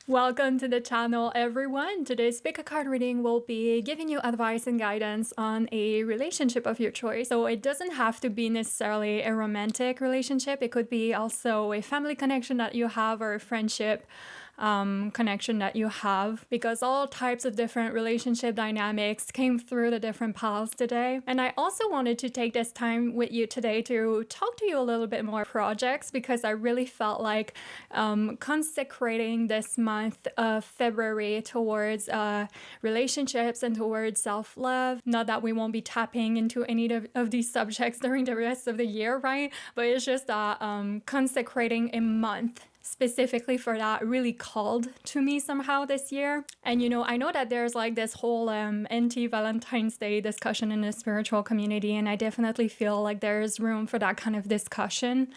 Welcome to the channel, everyone. Today's pick a card reading will be giving you advice and guidance on a relationship of your choice. So it doesn't have to be necessarily a romantic relationship. It could be also a family connection that you have or a friendship connection that you have, because all types of different relationship dynamics came through the different piles today. And I also wanted to take this time with you today to talk to you a little bit more projects, because I really felt like consecrating this month of February towards relationships and towards self-love. Not that we won't be tapping into any of these subjects during the rest of the year, right? But it's just that consecrating a month specifically for that really called to me somehow this year. And I know that there's like this whole anti-Valentine's Day discussion in the spiritual community, and I definitely feel like there's room for that kind of discussion.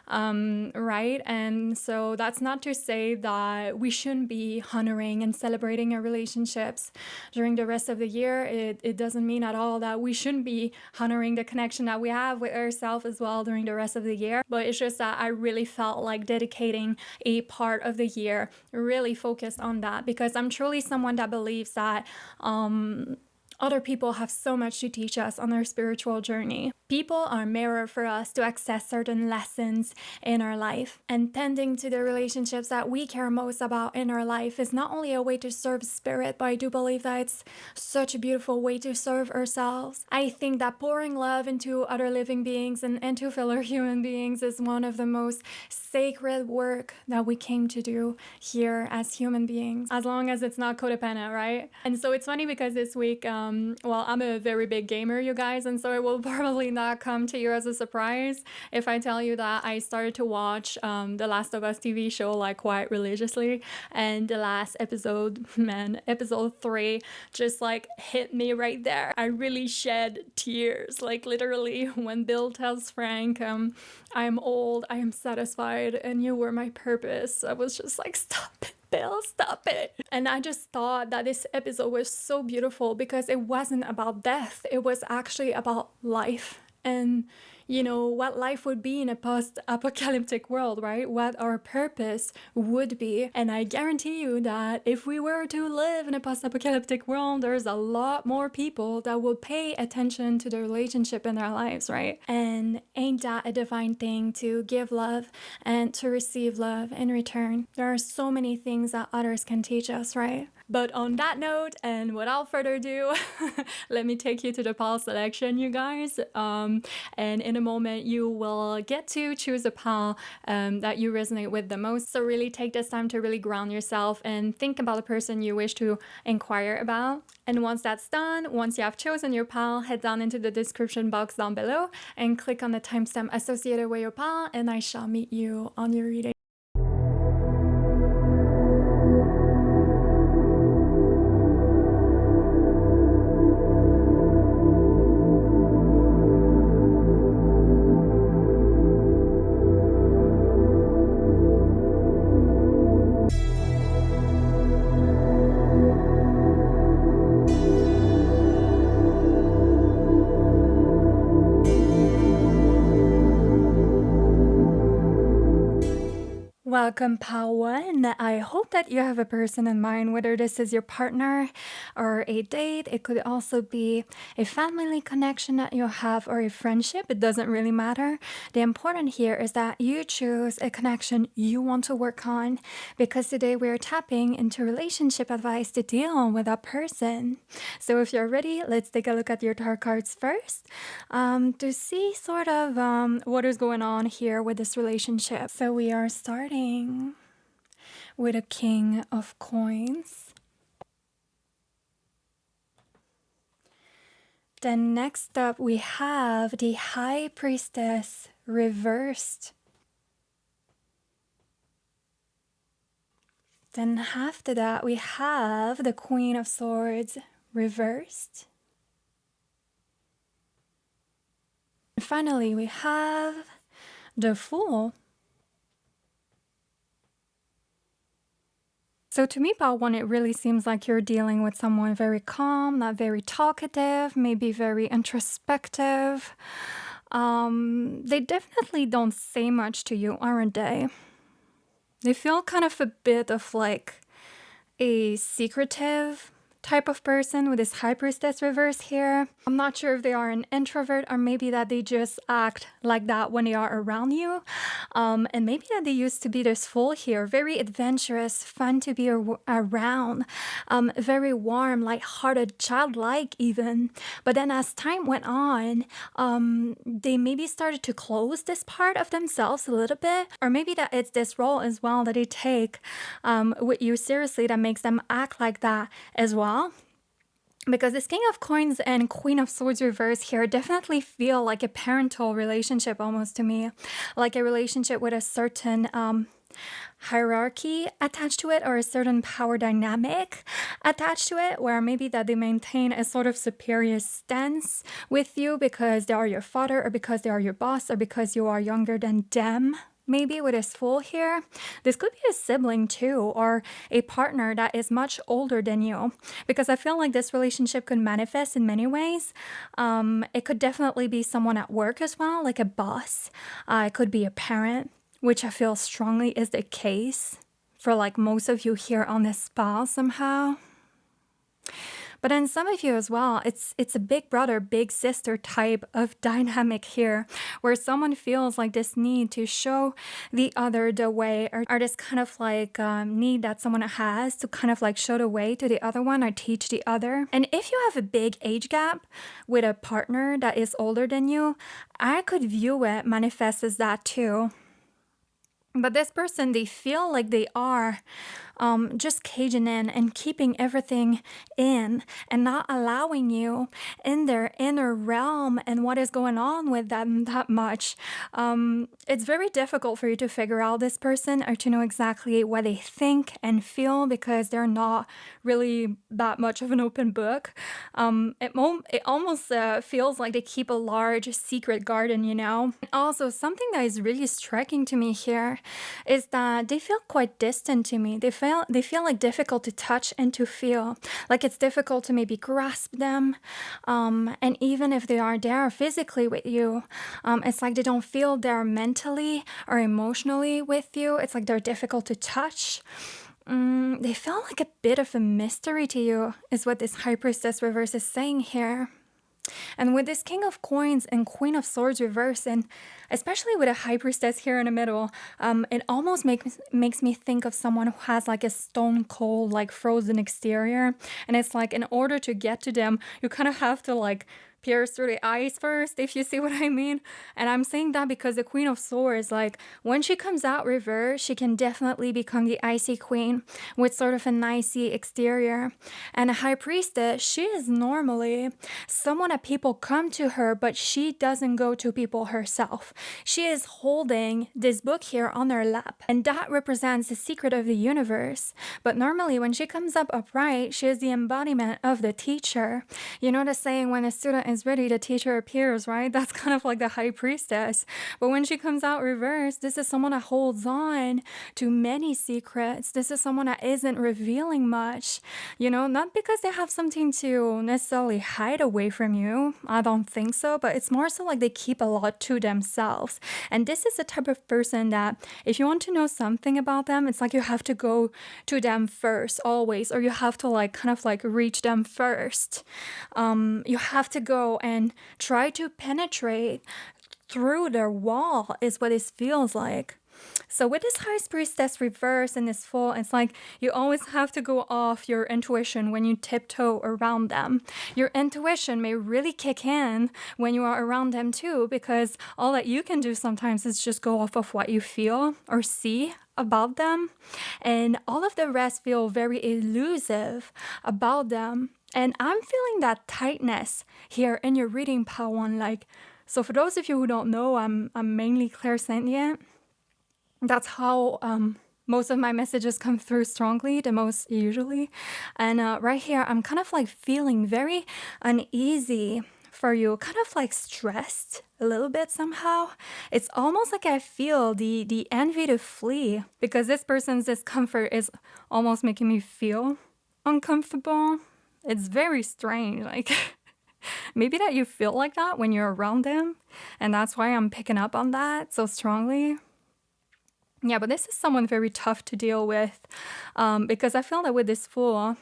Right? And so that's not to say that we shouldn't be honoring and celebrating our relationships during the rest of the year. It doesn't mean at all that we shouldn't be honoring the connection that we have with ourselves as well during the rest of the year. But it's just that I really felt like dedicating a part of the year really focused on that, because I'm truly someone that believes that other people have so much to teach us on our spiritual journey. People are a mirror for us to access certain lessons in our life, and tending to the relationships that we care most about in our life is not only a way to serve spirit, but I do believe that it's such a beautiful way to serve ourselves. I think that pouring love into other living beings and into fellow human beings is one of the most sacred work that we came to do here as human beings, as long as it's not codependent, right? And so it's funny because this week, well, I'm a very big gamer, you guys, and so it will probably not come to you as a surprise if I tell you that I started to watch The Last of Us TV show like quite religiously, and the last episode, man, episode 3 just like hit me right there. I really shed tears, like literally when Bill tells Frank, I am old, I am satisfied, and you were my purpose. I was just like, stop it, Bill, stop it. And I just thought that this episode was so beautiful because it wasn't about death. It was actually about life. And what life would be in a post-apocalyptic world, right? What our purpose would be. And I guarantee you that if we were to live in a post-apocalyptic world, there's a lot more people that would pay attention to the relationship in their lives, right? And ain't that a divine thing, to give love and to receive love in return? There are so many things that others can teach us, right? But on that note, and without further ado, let me take you to the pile selection, you guys. And in a moment, you will get to choose a pile that you resonate with the most. So really take this time to really ground yourself and think about the person you wish to inquire about. And once that's done, once you have chosen your pile, head down into the description box down below and click on the timestamp associated with your pile, and I shall meet you on your reading. Welcome, pile 1. I hope that you have a person in mind, whether this is your partner or a date. It could also be a family connection that you have or a friendship. It doesn't really matter. The important here is that you choose a connection you want to work on, because today we're tapping into relationship advice to deal with a person. So if you're ready, let's take a look at your tarot cards first to see sort of what is going on here with this relationship. So we are starting with a King of Coins. Then next up we have the High Priestess reversed. Then after that we have the Queen of Swords reversed. And finally we have the Fool. So to me, pile 1, it really seems like you're dealing with someone very calm, not very talkative, maybe very introspective. They definitely don't say much to you, aren't they? They feel kind of a bit of like a secretive type of person with this high priestess reverse here. I'm not sure if they are an introvert or maybe that they just act like that when they are around you. And maybe that they used to be this Fool here, very adventurous, fun to be around, very warm, lighthearted, childlike even. But then as time went on, they maybe started to close this part of themselves a little bit, or maybe that it's this role as well that they take with you seriously that makes them act like that as well. Because this King of Coins and Queen of Swords reverse here definitely feel like a parental relationship almost to me. Like a relationship with a certain hierarchy attached to it, or a certain power dynamic attached to it, where maybe that they maintain a sort of superior stance with you because they are your father, or because they are your boss, or because you are younger than them. Maybe with this Fool here, this could be a sibling too, or a partner that is much older than you, because I feel like this relationship could manifest in many ways. It could definitely be someone at work as well, like a boss. It could be a parent, which I feel strongly is the case for like most of you here on this spa somehow. But then some of you as well, it's a big brother, big sister type of dynamic here, where someone feels like this need to show the other the way, or this kind of like need that someone has to kind of like show the way to the other one or teach the other. And if you have a big age gap with a partner that is older than you, I could view it manifest as that too. But this person, they feel like they are just caging in and keeping everything in and not allowing you in their inner realm and what is going on with them that much. It's very difficult for you to figure out this person or to know exactly what they think and feel, because they're not really that much of an open book. It almost feels like they keep a large secret garden, you know? Also, something that is really striking to me here is that they feel quite distant to me. They feel like difficult to touch and to feel. Like it's difficult to maybe grasp them. And even if they are there physically with you, it's like they don't feel there mentally or emotionally with you. It's like they're difficult to touch. They feel like a bit of a mystery to you, is what this High Priestess reverse is saying here. And with this King of Coins and Queen of Swords reverse, and especially with a High Priestess here in the middle, it almost makes me think of someone who has like a stone cold, like frozen exterior. And it's like in order to get to them, you kind of have to like pierce through the ice first, if you see what I mean. And I'm saying that because the Queen of Swords, like when she comes out reverse, she can definitely become the icy queen with sort of an icy exterior. And a High Priestess, she is normally someone that people come to her, but she doesn't go to people herself. She is holding this book here on her lap, and that represents the secret of the universe. But normally when she comes up upright, she is the embodiment of the teacher. You know the saying, when a student is ready, the teacher appears, right? That's kind of like the High Priestess. But when she comes out reverse, this is someone that holds on to many secrets. This is someone that isn't revealing much, you know, not because they have something to necessarily hide away from you. I don't think so, but it's more so like they keep a lot to themselves. And this is the type of person that if you want to know something about them, it's like you have to go to them first always, or you have to like kind of like reach them first. You have to go and try to penetrate through their wall, is what it feels like. So with this High Priestess reverse and this Fool, it's like you always have to go off your intuition when you tiptoe around them. Your intuition may really kick in when you are around them too, because all that you can do sometimes is just go off of what you feel or see about them. And all of the rest feel very elusive about them. And I'm feeling that tightness here in your reading, Pawan. Like, so for those of you who don't know, I'm mainly clairsentient. That's how most of my messages come through strongly, the most usually. And right here, I'm kind of like feeling very uneasy for you, kind of like stressed a little bit somehow. It's almost like I feel the envy to flee, because this person's discomfort is almost making me feel uncomfortable. It's very strange, like maybe that you feel like that when you're around them, and that's why I'm picking up on that so strongly. Yeah, but this is someone very tough to deal with, because I feel that with this fool,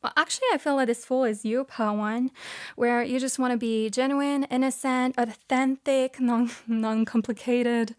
well, actually, I feel like this fool is you, Pawan, where you just want to be genuine, innocent, authentic, non-complicated.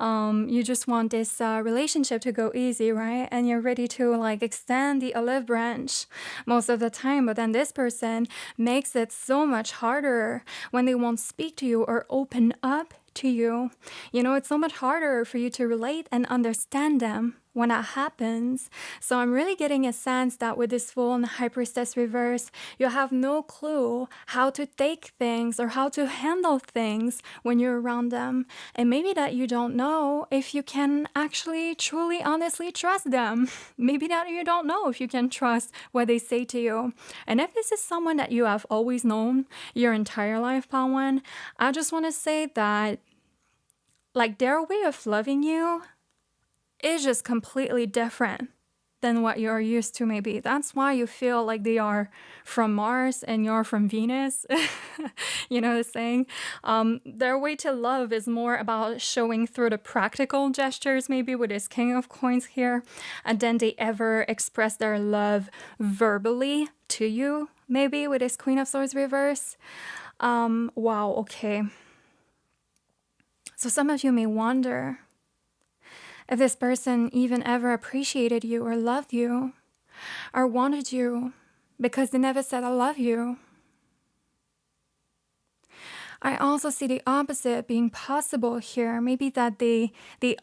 You just want this relationship to go easy, right? And you're ready to like extend the olive branch most of the time. But then this person makes it so much harder when they won't speak to you or open up to you. You know, it's so much harder for you to relate and understand them when that happens. So I'm really getting a sense that with this Fool and High Priestess reverse, you have no clue how to take things or how to handle things when you're around them. And maybe that you don't know if you can actually truly honestly trust them. Maybe that you don't know if you can trust what they say to you. And if this is someone that you have always known your entire life, Pawan, I just want to say that like their way of loving you is just completely different than what you're used to, maybe. That's why you feel like they are from Mars and you're from Venus. You know the saying? Their way to love is more about showing through the practical gestures, maybe with this King of Coins here, and then they ever express their love verbally to you, maybe with this Queen of Swords reverse. Wow, okay. So some of you may wonder if this person even ever appreciated you or loved you or wanted you because they never said I love you. I also see the opposite being possible here. Maybe that they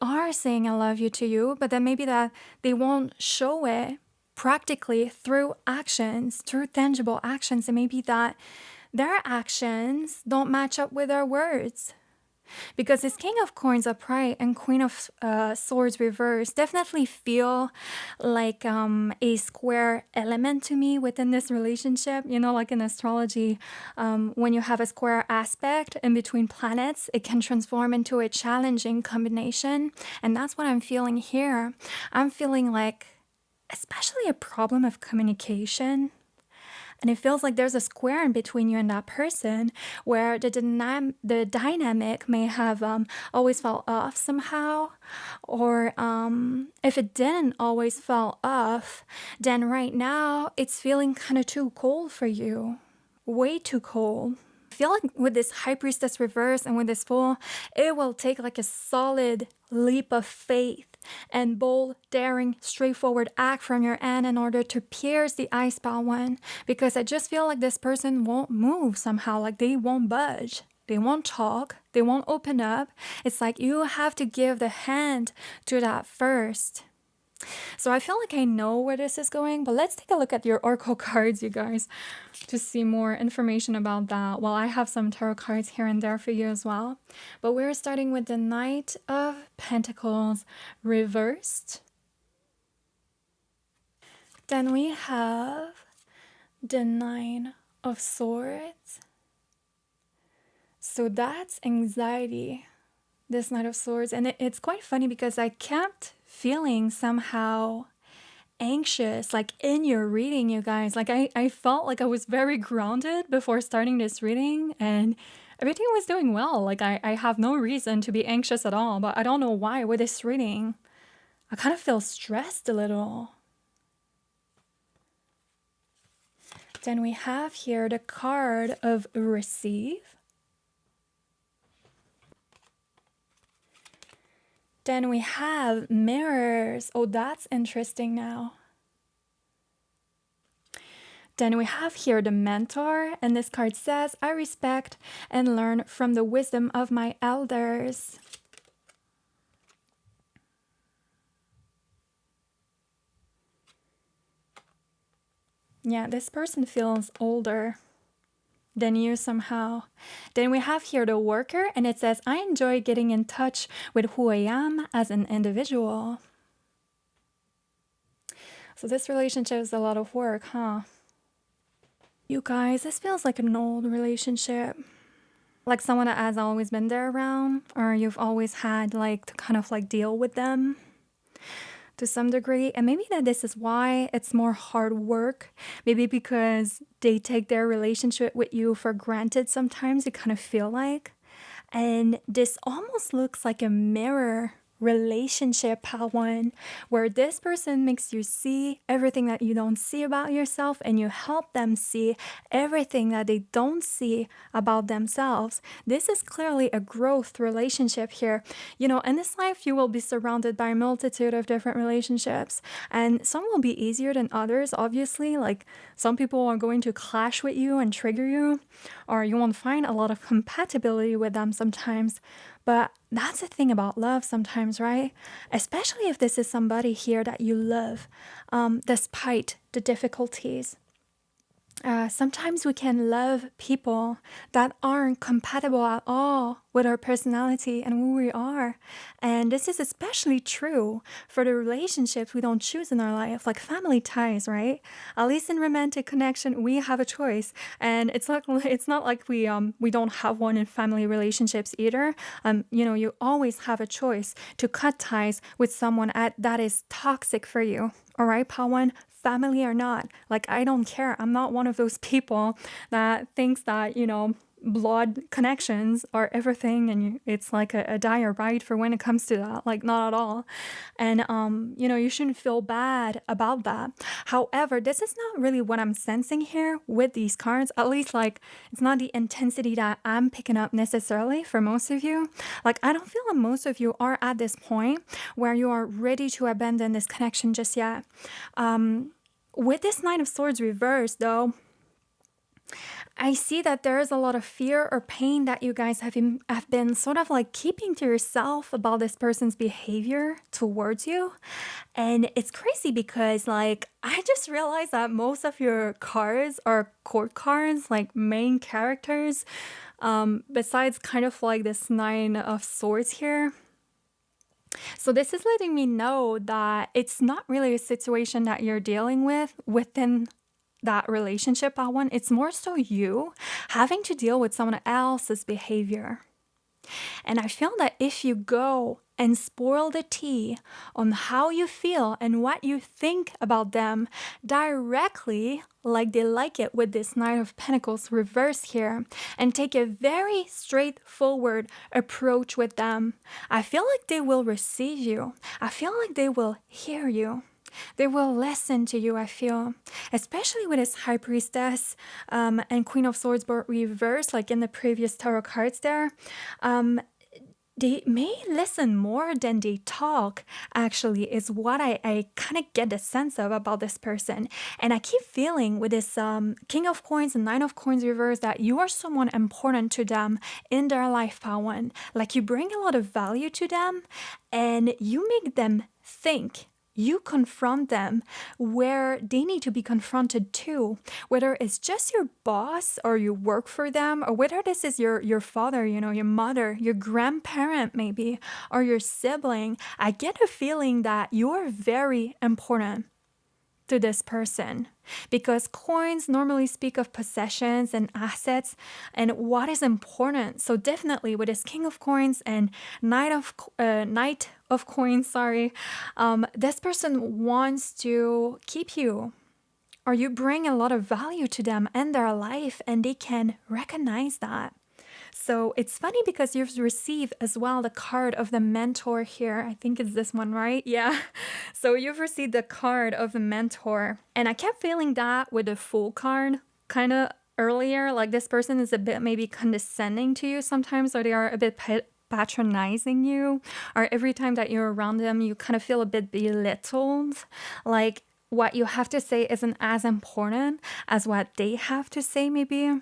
are saying I love you to you, but then maybe that they won't show it practically through actions, through tangible actions, and maybe that their actions don't match up with their words. Because this King of Coins upright and Queen of Swords reverse definitely feel like a square element to me within this relationship. You know, like in astrology, when you have a square aspect in between planets, it can transform into a challenging combination. And that's what I'm feeling here. I'm feeling like, especially a problem of communication. And it feels like there's a square in between you and that person where the dynamic may have always fell off somehow. Or if it didn't always fall off, then right now it's feeling kind of too cold for you. Way too cold. I feel like with this High Priestess reverse and with this Fool, it will take like a solid leap of faith and bold, daring, straightforward act from your end in order to pierce the ice Pawan. Because I just feel like this person won't move somehow, like they won't budge. They won't talk. They won't open up. It's like you have to give the hand to that first. So I feel like I know where this is going, but let's take a look at your Oracle cards, you guys, to see more information about that. Well, I have some tarot cards here and there for you as well. But we're starting with the Knight of Pentacles reversed. Then we have the Nine of Swords. So that's anxiety, this Knight of Swords. And it's quite funny because I kept feeling somehow anxious, like in your reading, you guys. Like I felt like I was very grounded before starting this reading and everything was doing well. Like I have no reason to be anxious at all, but I don't know why with this reading, I kind of feel stressed a little. Then we have here the card of Receive. Then we have Mirrors. Oh, that's interesting now. Then we have here the Mentor, and this card says, I respect and learn from the wisdom of my elders. Yeah, this person feels older than you somehow. Then we have here the Worker, and it says, I enjoy getting in touch with who I am as an individual. So this relationship is a lot of work, huh? You guys, this feels like an old relationship. Like someone that has always been there around, or you've always had like to kind of like deal with them to some degree. And maybe that this is why it's more hard work. Maybe because they take their relationship with you for granted sometimes, you kind of feel like. And this almost looks like a mirror relationship, part one, where this person makes you see everything that you don't see about yourself and you help them see everything that they don't see about themselves. This is clearly a growth relationship here. In this life, you will be surrounded by a multitude of different relationships, and some will be easier than others, obviously. Like, some people are going to clash with you and trigger you, or you won't find a lot of compatibility with them sometimes. But that's the thing about love sometimes, right? Especially if this is somebody here that you love, despite the difficulties. Sometimes we can love people that aren't compatible at all with our personality and who we are. And this is especially true for the relationships we don't choose in our life, like family ties, right? At least in romantic connection, we have a choice. And it's not like we don't have one in family relationships either. You always have a choice to cut ties with someone that is toxic for you. All right, Pawan? Family or not, like, I don't care. I'm not one of those people that thinks that, blood connections are everything and it's like a dire right for when it comes to that. Like, not at all. And, you shouldn't feel bad about that. However, this is not really what I'm sensing here with these cards. At least, like, it's not the intensity that I'm picking up necessarily for most of you. Like, I don't feel that most of you are at this point where you are ready to abandon this connection just yet. With this Knight of Swords reversed, though, I see that there is a lot of fear or pain that you guys have been sort of like keeping to yourself about this person's behavior towards you. And it's crazy because, like, I just realized that most of your cards are court cards, like main characters, besides kind of like this Nine of Swords here. So this is letting me know that it's not really a situation that you're dealing with within that relationship, that one. It's more so you having to deal with someone else's behavior. And I feel that if you go and spoil the tea on how you feel and what you think about them directly, like they like it with this Knight of Pentacles reverse here, and take a very straightforward approach with them, I feel like they will receive you. I feel like they will hear you. They will listen to you, I feel, especially with this High Priestess and Queen of Swords but reversed, like in the previous tarot cards there. They may listen more than they talk, actually, is what I kind of get the sense of about this person. And I keep feeling with this King of Coins and Nine of Coins reverse that you are someone important to them in their life, Pawan. Like, you bring a lot of value to them and you make them think. You confront them where they need to be confronted too, whether it's just your boss or you work for them, or whether this is your father, your mother, your grandparent maybe, or your sibling. I get a feeling that you're very important to this person, because coins normally speak of possessions and assets and what is important. So definitely with this King of Coins and Knight of Coins, this person wants to keep you, or you bring a lot of value to them and their life, and they can recognize that. So it's funny because you've received as well the card of the Mentor here. I think it's this one, right? Yeah. So you've received the card of the Mentor. And I kept feeling that with the Fool card kind of earlier. Like, this person is a bit maybe condescending to you sometimes, or they are a bit patronizing you. Or every time that you're around them, you kind of feel a bit belittled. Like, what you have to say isn't as important as what they have to say, maybe.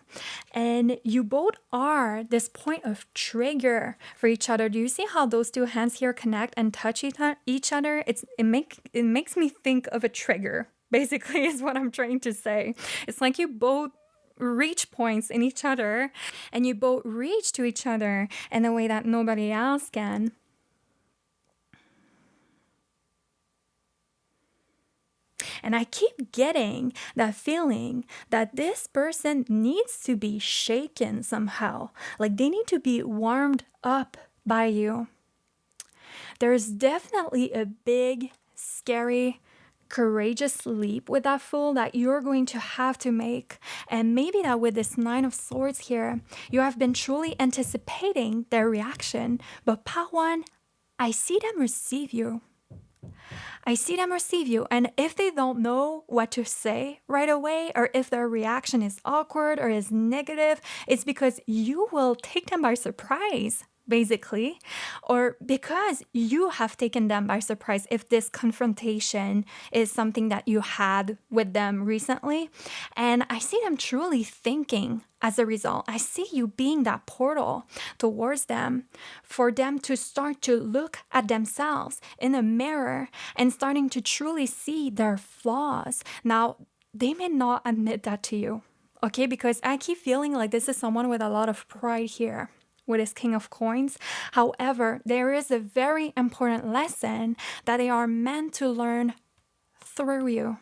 And you both are this point of trigger for each other. Do you see how those two hands here connect and touch each other? It makes me think of a trigger, basically, is what I'm trying to say. It's like you both reach points in each other, and you both reach to each other in a way that nobody else can. And I keep getting that feeling that this person needs to be shaken somehow. Like, they need to be warmed up by you. There's definitely a big, scary, courageous leap with that Fool that you're going to have to make. And maybe that with this Nine of Swords here, you have been truly anticipating their reaction. But Pawan, I see them receive you. I see them receive you. And if they don't know what to say right away, or if their reaction is awkward or is negative, it's because you will take them by surprise, basically, or because you have taken them by surprise if this confrontation is something that you had with them recently. And I see them truly thinking as a result. I see you being that portal towards them for them to start to look at themselves in a mirror and starting to truly see their flaws. Now, they may not admit that to you, okay? Because I keep feeling like this is someone with a lot of pride here with his King of Coins. However, there is a very important lesson that they are meant to learn through you.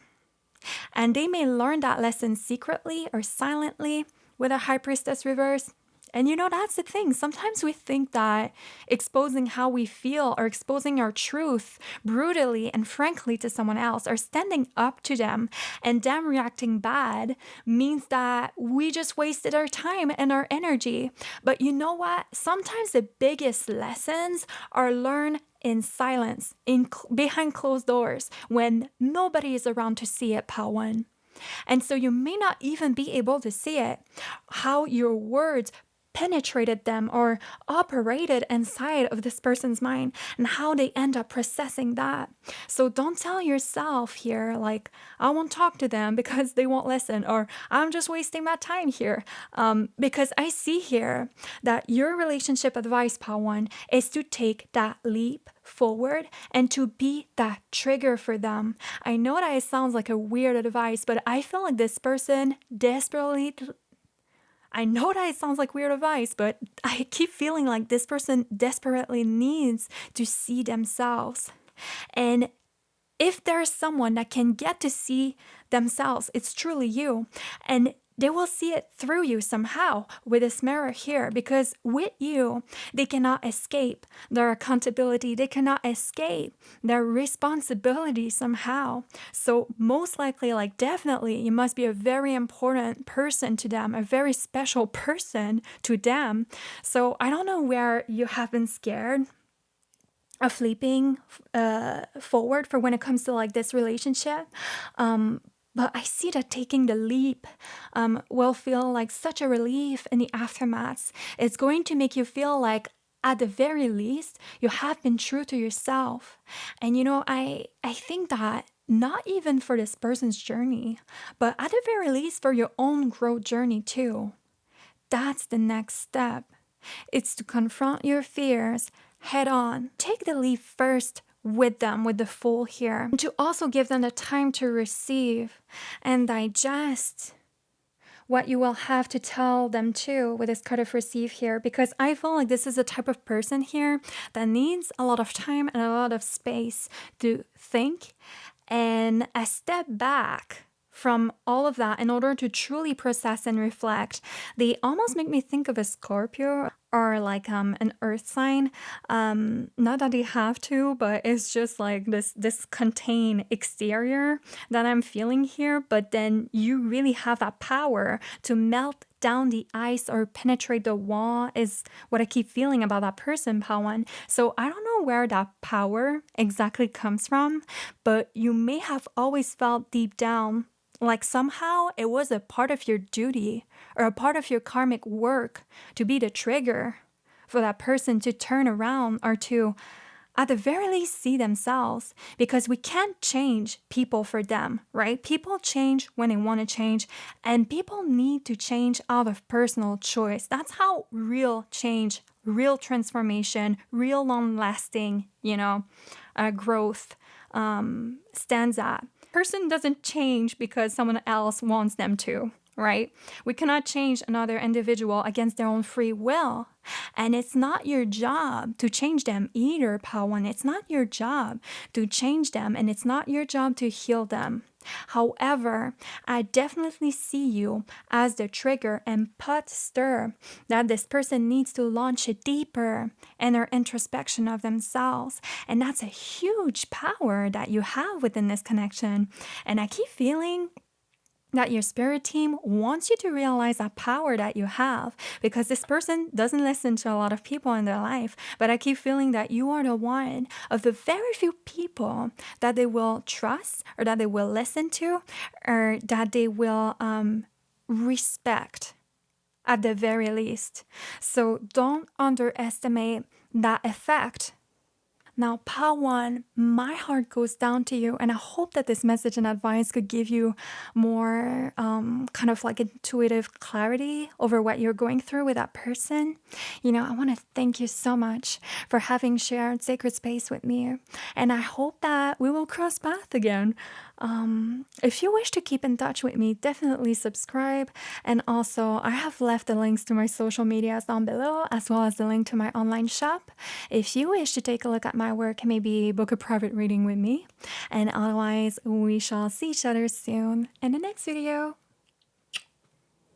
And they may learn that lesson secretly or silently with a High Priestess reverse. And that's the thing. Sometimes we think that exposing how we feel or exposing our truth brutally and frankly to someone else or standing up to them and them reacting bad means that we just wasted our time and our energy. But you know what? Sometimes the biggest lessons are learned in silence, behind closed doors, when nobody is around to see it, Pawan. And so you may not even be able to see it, how your words penetrated them or operated inside of this person's mind and how they end up processing that. So don't tell yourself here, like, I won't talk to them because they won't listen, or I'm just wasting my time here. Because I see here that your relationship advice, Pawan, is to take that leap forward and to be that trigger for them. I know that it sounds like a weird advice, but I feel like this person desperately I know that it sounds like weird advice, but I keep feeling like this person desperately needs to see themselves. And if there's someone that can get to see themselves, it's truly you. And they will see it through you somehow with this mirror here, because with you, they cannot escape their accountability. They cannot escape their responsibility somehow. So most likely, like definitely, you must be a very important person to them, a very special person to them. So I don't know where you have been scared of leaping forward for when it comes to like this relationship. But I see that taking the leap will feel like such a relief in the aftermath. It's going to make you feel like, at the very least, you have been true to yourself. And I think that not even for this person's journey, but at the very least for your own growth journey too. That's the next step. It's to confront your fears head on. Take the leap first with them, with the Fool here, and to also give them the time to receive and digest what you will have to tell them too with this card of receive here, because I feel like this is a type of person here that needs a lot of time and a lot of space to think and a step back from all of that in order to truly process and reflect. They almost make me think of a Scorpio or like an earth sign. Not that they have to, but it's just like this contained exterior that I'm feeling here. But then you really have that power to melt down the ice or penetrate the wall is what I keep feeling about that person, Pawan. So I don't know where that power exactly comes from, but you may have always felt deep down like somehow it was a part of your duty or a part of your karmic work to be the trigger for that person to turn around or to, at the very least, see themselves. Because we can't change people for them, right? People change when they want to change, and people need to change out of personal choice. That's how real change, real transformation, real long-lasting, growth stands at. Person doesn't change because someone else wants them to, right? We cannot change another individual against their own free will. And it's not your job to change them either, Pawan. It's not your job to change them, and it's not your job to heal them. However, I definitely see you as the trigger and pot stir that this person needs to launch it deeper in their introspection of themselves. And that's a huge power that you have within this connection. And I keep feeling that your spirit team wants you to realize that power that you have, because this person doesn't listen to a lot of people in their life, but I keep feeling that you are the one of the very few people that they will trust, or that they will listen to, or that they will respect at the very least. So don't underestimate that effect. Now, Pile 1, my heart goes down to you, and I hope that this message and advice could give you more kind of like intuitive clarity over what you're going through with that person. I want to thank you so much for having shared sacred space with me, and I hope that we will cross paths again. If you wish to keep in touch with me, definitely subscribe. And also, I have left the links to my social medias down below, as well as the link to my online shop. If you wish to take a look at my work, maybe book a private reading with me. And otherwise, we shall see each other soon in the next video.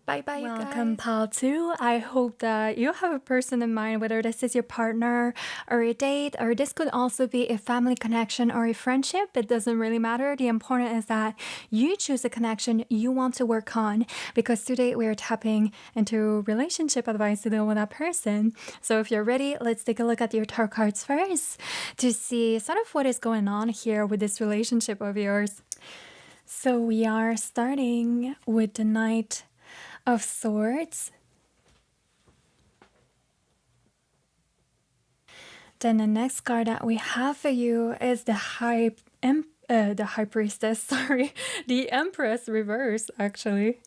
Bye bye, Welcome, Pile 2. I hope that you have a person in mind, whether this is your partner or a date, or this could also be a family connection or a friendship. It doesn't really matter. The important is that you choose a connection you want to work on, because today we're tapping into relationship advice to deal with that person. So if you're ready, let's take a look at your tarot cards first to see sort of what is going on here with this relationship of yours. So we are starting with the Knight of Swords. Then the next card that we have for you is the High Priestess, the Empress reverse, actually.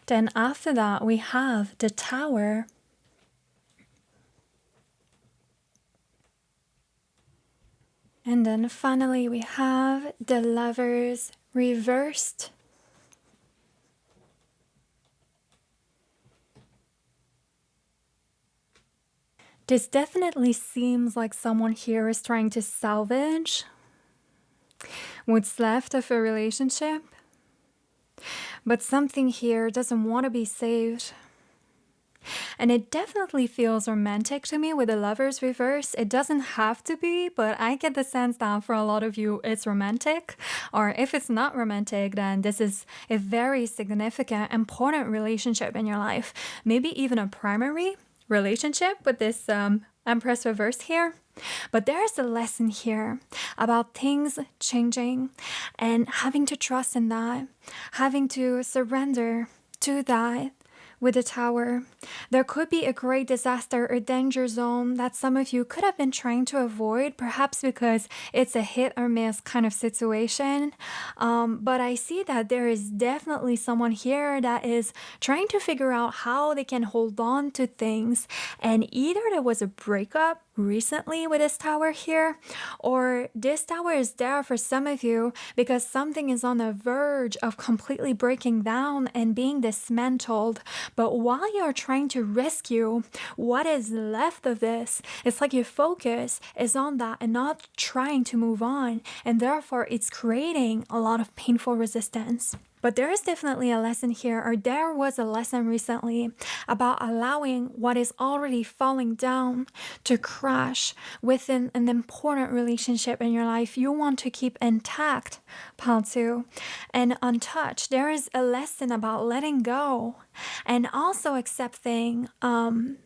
Then after that, we have the Tower. And then finally, we have the Lovers reversed. This definitely seems like someone here is trying to salvage what's left of a relationship, but something here doesn't want to be saved. And it definitely feels romantic to me with the Lovers reverse. It doesn't have to be, but I get the sense that for a lot of you it's romantic. Or if it's not romantic, then this is a very significant, important relationship in your life. Maybe even a primary relationship with this Empress reverse here. But there's a lesson here about things changing and having to trust in that, having to surrender to that. With the Tower, there could be a great disaster or danger zone that some of you could have been trying to avoid, perhaps because it's a hit or miss kind of situation. But I see that there is definitely someone here that is trying to figure out how they can hold on to things. And either there was a breakup recently with this Tower here, or this Tower is there for some of you because something is on the verge of completely breaking down and being dismantled. But while you're trying to rescue what is left of this, it's like your focus is on that and not trying to move on, and therefore it's creating a lot of painful resistance. But there is definitely a lesson here, or there was a lesson recently about allowing what is already falling down to crash within an important relationship in your life you want to keep intact, Pile 2, and untouched. There is a lesson about letting go and also accepting that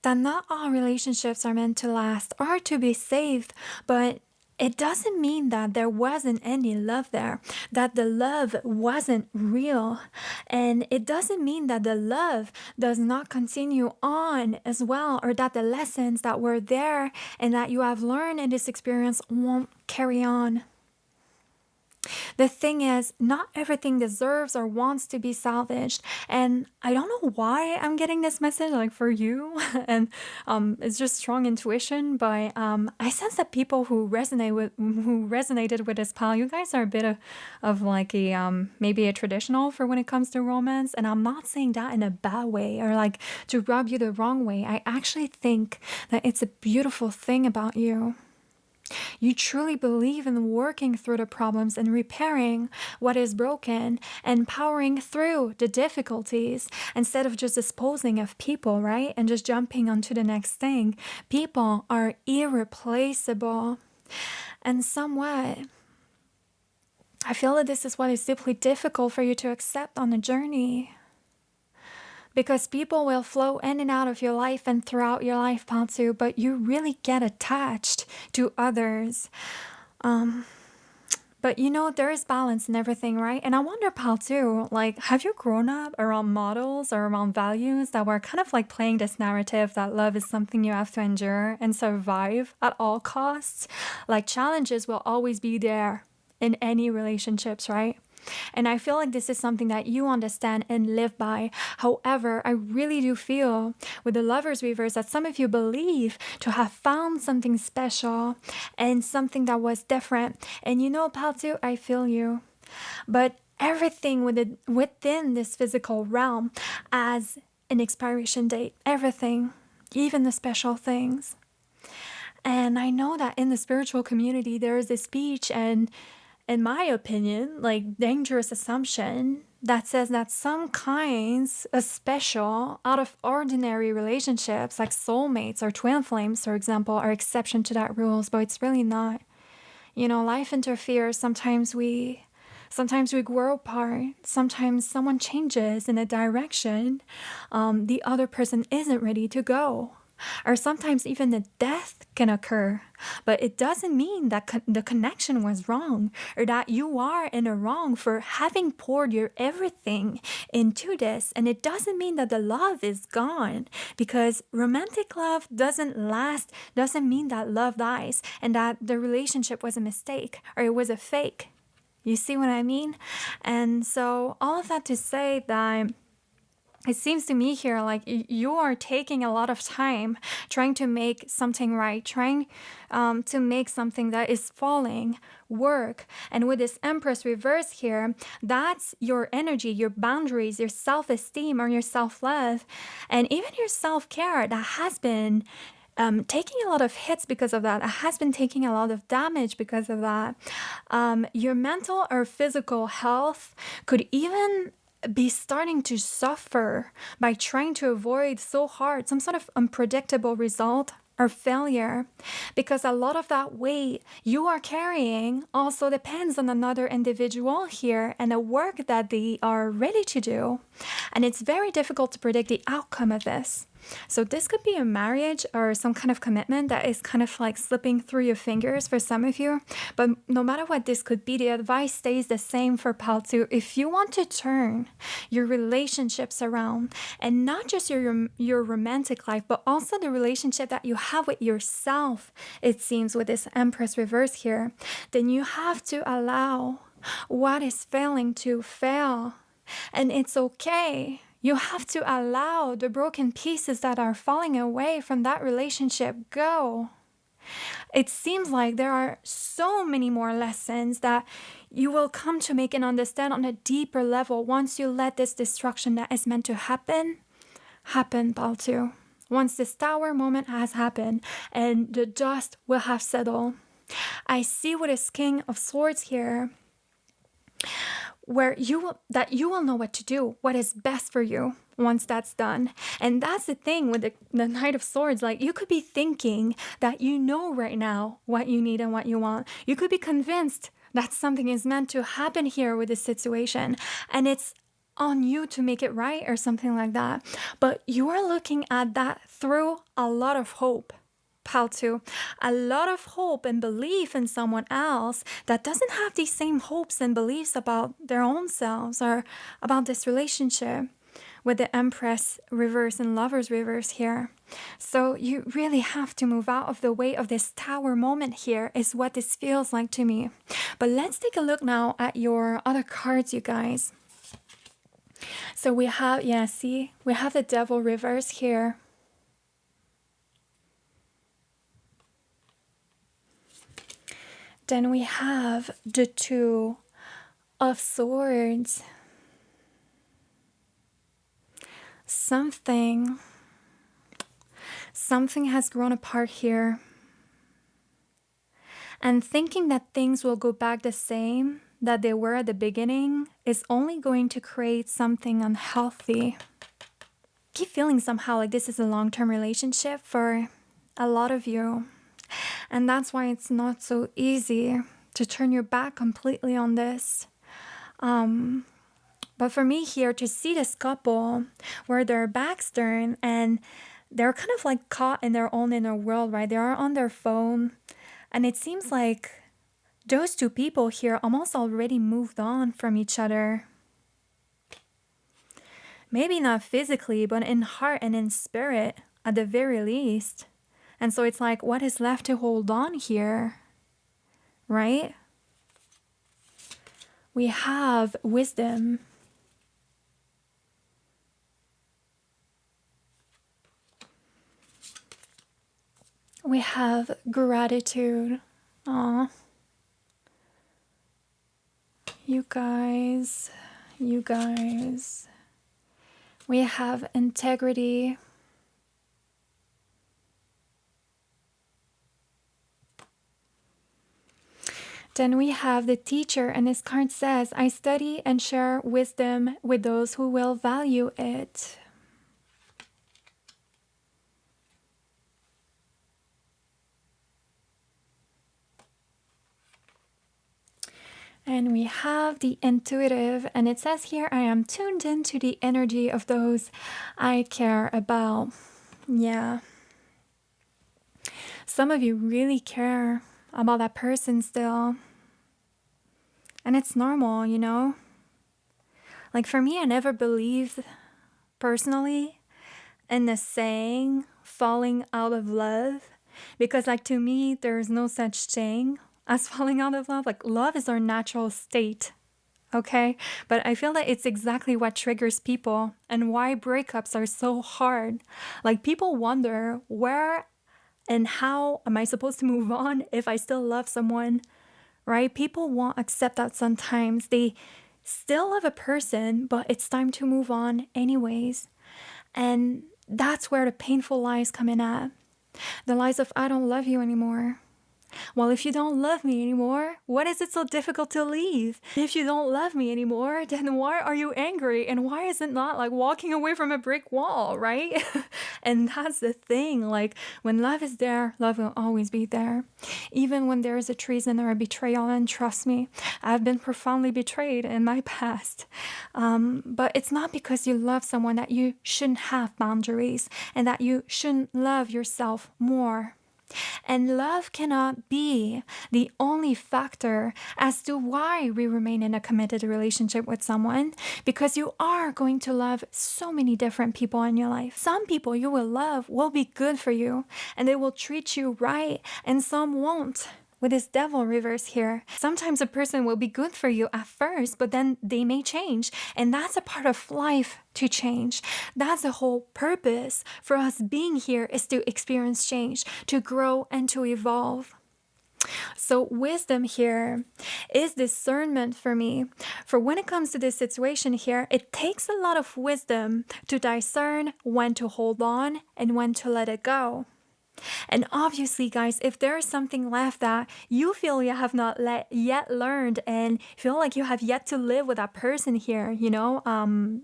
not all relationships are meant to last or to be saved, but it doesn't mean that there wasn't any love there, that the love wasn't real. And it doesn't mean that the love does not continue on as well, or that the lessons that were there and that you have learned in this experience won't carry on. The thing is, not everything deserves or wants to be salvaged. And I don't know why I'm getting this message like for you. And it's just strong intuition. But I sense that people who resonated with this pile, you guys are a bit of like a maybe a traditional for when it comes to romance. And I'm not saying that in a bad way or like to rub you the wrong way. I actually think that it's a beautiful thing about you. You truly believe in working through the problems and repairing what is broken and powering through the difficulties instead of just disposing of people, right? And just jumping onto the next thing. People are irreplaceable. And somewhat, I feel that this is what is deeply difficult for you to accept on the journey. Because people will flow in and out of your life and throughout your life, Paltu, but you really get attached to others. But there is balance in everything, right? And I wonder, Paltu, like, have you grown up around models or around values that were kind of like playing this narrative that love is something you have to endure and survive at all costs? Like, challenges will always be there in any relationships, right? And I feel like this is something that you understand and live by. However, I really do feel with the Lovers reverse that some of you believe to have found something special and something that was different. And Paltu, I feel you. But everything within this physical realm has an expiration date. Everything, even the special things. And I know that in the spiritual community, there is a speech and, in my opinion, like dangerous assumption that says that some kinds of special, out of ordinary relationships, like soulmates or twin flames, for example, are exception to that rules, but it's really not. Life interferes. Sometimes we grow apart. Sometimes someone changes in a direction the other person isn't ready to go. Or sometimes even a death can occur. But it doesn't mean that the connection was wrong or that you are in a wrong for having poured your everything into this. And it doesn't mean that the love is gone, because romantic love doesn't last, doesn't mean that love dies and that the relationship was a mistake or it was a fake. You see what I mean? And so all of that to say that it seems to me here like you are taking a lot of time trying to make something right, trying to make something that is falling work. And with this Empress reverse here, that's your energy, your boundaries, your self-esteem or your self-love, and even your self-care that has been taking a lot of hits because of that. It has been taking a lot of damage because of that. Your mental or physical health could even be starting to suffer by trying to avoid so hard some sort of unpredictable result or failure, because a lot of that weight you are carrying also depends on another individual here and the work that they are ready to do. And it's very difficult to predict the outcome of this. So this could be a marriage or some kind of commitment that is kind of like slipping through your fingers for some of you. But no matter what this could be, the advice stays the same for Paltu. If you want to turn your relationships around, and not just your romantic life, but also the relationship that you have with yourself, it seems with this Empress reverse here, then you have to allow what is failing to fail. And it's okay. You have to allow the broken pieces that are falling away from that relationship go. It seems like there are so many more lessons that you will come to make and understand on a deeper level once you let this destruction that is meant to happen, Paltu. Once this tower moment has happened and the dust will have settled. I see with this King of Swords here, where you will know what to do, what is best for you once that's done. And that's the thing with the Knight of Swords. Like, you could be thinking that you know right now what you need and what you want. You could be convinced that something is meant to happen here with this situation, and it's on you to make it right or something like that. But you are looking at that through a lot of hope, Paltu, a lot of hope and belief in someone else that doesn't have these same hopes and beliefs about their own selves or about this relationship, with the Empress reverse and Lovers reverse here. So you really have to move out of the way of this tower moment here, is what this feels like to me. But let's take a look now at your other cards, you guys. So we have, we have the Devil reverse here. Then we have the Two of Swords. Something has grown apart here. And thinking that things will go back the same that they were at the beginning is only going to create something unhealthy. I keep feeling somehow like this is a long-term relationship for a lot of you. And that's why it's not so easy to turn your back completely on this. But for me here, to see this couple where their backs turned and they're kind of like caught in their own inner world, right? They are on their phone. And it seems like those two people here almost already moved on from each other. Maybe not physically, but in heart and in spirit, at the very least. And so it's like, what is left to hold on here, right? We have wisdom. We have gratitude. Aw. You guys. We have integrity. Then we have the teacher, and his card says, I study and share wisdom with those who will value it. And we have the intuitive, and it says here, I am tuned into the energy of those I care about. Yeah. Some of you really care about that person still. And it's normal, you know? Like for me, I never believed personally in the saying, falling out of love. Because like to me, there's no such thing as falling out of love. Like love is our natural state, okay? But I feel that it's exactly what triggers people and why breakups are so hard. Like people wonder where and how am I supposed to move on if I still love someone, right? People won't accept that sometimes. They still love a person, but it's time to move on anyways. And that's where the painful lies come in at. The lies of, I don't love you anymore. Well, if you don't love me anymore, what is it so difficult to leave? If you don't love me anymore, then why are you angry? And why is it not like walking away from a brick wall, right? And that's the thing. Like when love is there, love will always be there. Even when there is a treason or a betrayal, and trust me, I've been profoundly betrayed in my past. But it's not because you love someone that you shouldn't have boundaries and that you shouldn't love yourself more. And love cannot be the only factor as to why we remain in a committed relationship with someone, because you are going to love so many different people in your life. Some people you will love will be good for you and they will treat you right, and some won't. With this devil reverse here, sometimes a person will be good for you at first, but then they may change. And that's a part of life, to change. That's the whole purpose for us being here, is to experience change, to grow and to evolve. So wisdom here is discernment for me. For when it comes to this situation here, it takes a lot of wisdom to discern when to hold on and when to let it go. And obviously, guys, if there is something left that you feel you have not yet learned and feel like you have yet to live with that person here, you know,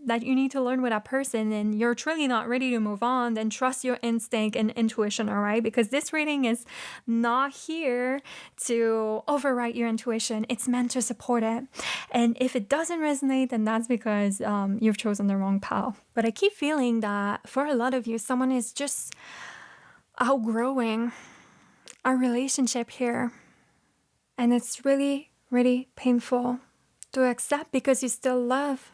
that you need to learn with that person and you're truly not ready to move on, then trust your instinct and intuition, all right? Because this reading is not here to overwrite your intuition. It's meant to support it. And if it doesn't resonate, then that's because you've chosen the wrong path. But I keep feeling that for a lot of you, someone is just outgrowing our relationship here. And it's really, really painful to accept, because you still love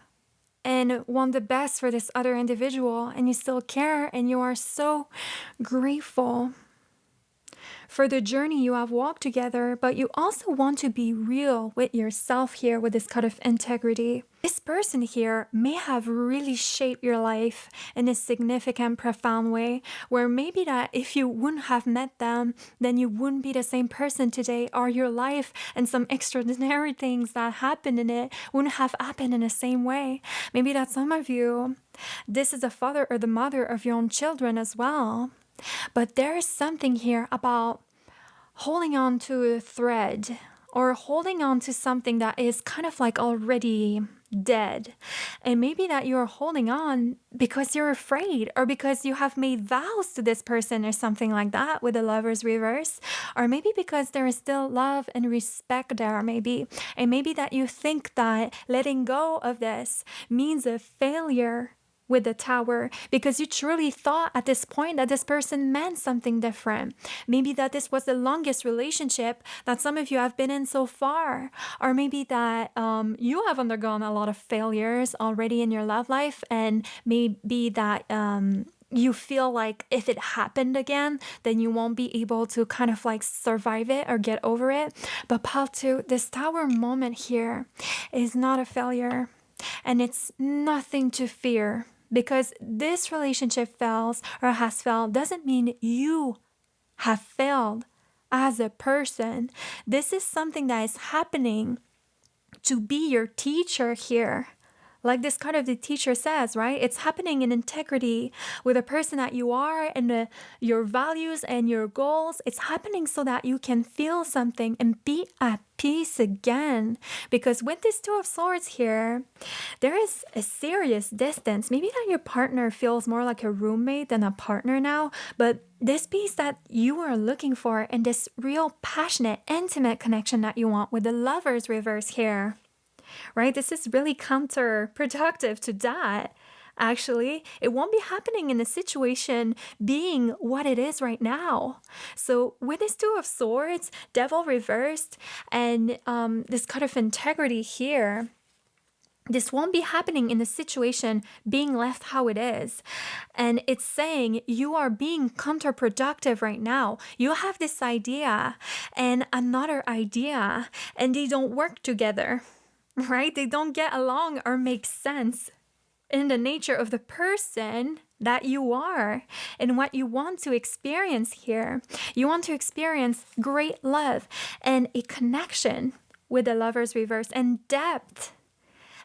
and want the best for this other individual, and you still care, and you are so grateful for the journey you have walked together, but you also want to be real with yourself here with this kind of integrity. This person here may have really shaped your life in a significant, profound way, where maybe that if you wouldn't have met them, then you wouldn't be the same person today, or your life and some extraordinary things that happened in it wouldn't have happened in the same way. Maybe that some of you, this is the father or the mother of your own children as well. But there is something here about holding on to a thread or holding on to something that is kind of like already dead. And maybe that you're holding on because you're afraid, or because you have made vows to this person or something like that with the Lovers reverse, or maybe because there is still love and respect there, maybe. And maybe that you think that letting go of this means a failure with the Tower, because you truly thought at this point that this person meant something different. Maybe that this was the longest relationship that some of you have been in so far. Or maybe that you have undergone a lot of failures already in your love life, and maybe that you feel like if it happened again, then you won't be able to kind of like survive it or get over it. But Pile 2, this Tower moment here is not a failure, and it's nothing to fear. Because this relationship fails or has failed doesn't mean you have failed as a person. This is something that is happening to be your teacher here. Like this card of the teacher says, right? It's happening in integrity with the person that you are and your values and your goals. It's happening so that you can feel something and be at peace again. Because with this Two of Swords here, there is a serious distance. Maybe that your partner feels more like a roommate than a partner now, but this piece that you are looking for and this real passionate, intimate connection that you want with the Lovers reverse here, right? This is really counterproductive to that. Actually, it won't be happening in the situation being what it is right now. So with this Two of Swords, Devil reversed, and this card of integrity here, this won't be happening in the situation being left how it is. And it's saying you are being counterproductive right now. You have this idea and another idea, and they don't work together. Right? They don't get along or make sense in the nature of the person that you are and what you want to experience here. You want to experience great love and a connection with the Lovers reverse and depth.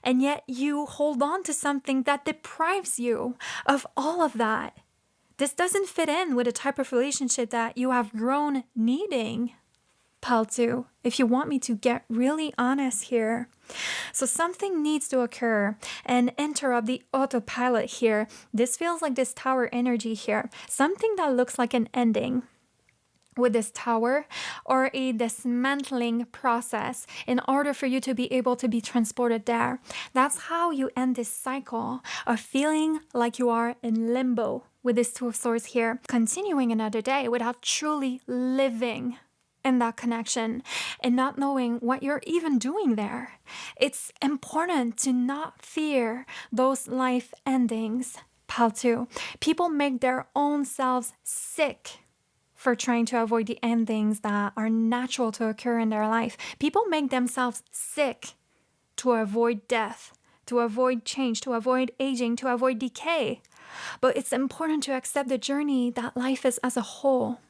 And yet you hold on to something that deprives you of all of that. This doesn't fit in with the type of relationship that you have grown needing. Pile 2, if you want me to get really honest here. So something needs to occur and interrupt the autopilot here. This feels like this Tower energy here. Something that looks like an ending with this Tower, or a dismantling process in order for you to be able to be transported there. That's how you end this cycle of feeling like you are in limbo with this Two of Swords here, continuing another day without truly living in that connection and not knowing what you're even doing there. It's important to not fear those life endings. Pile 2, people make their own selves sick for trying to avoid the endings that are natural to occur in their life. People make themselves sick to avoid death, to avoid change, to avoid aging, to avoid decay. But it's important to accept the journey that life is as a whole.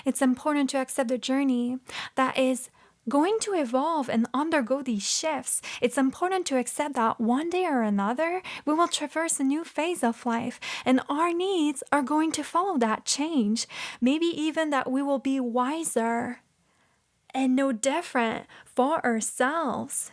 It's important to accept the journey that is going to evolve and undergo these shifts. It's important to accept that one day or another, we will traverse a new phase of life, and our needs are going to follow that change. Maybe even that we will be wiser and no different for ourselves.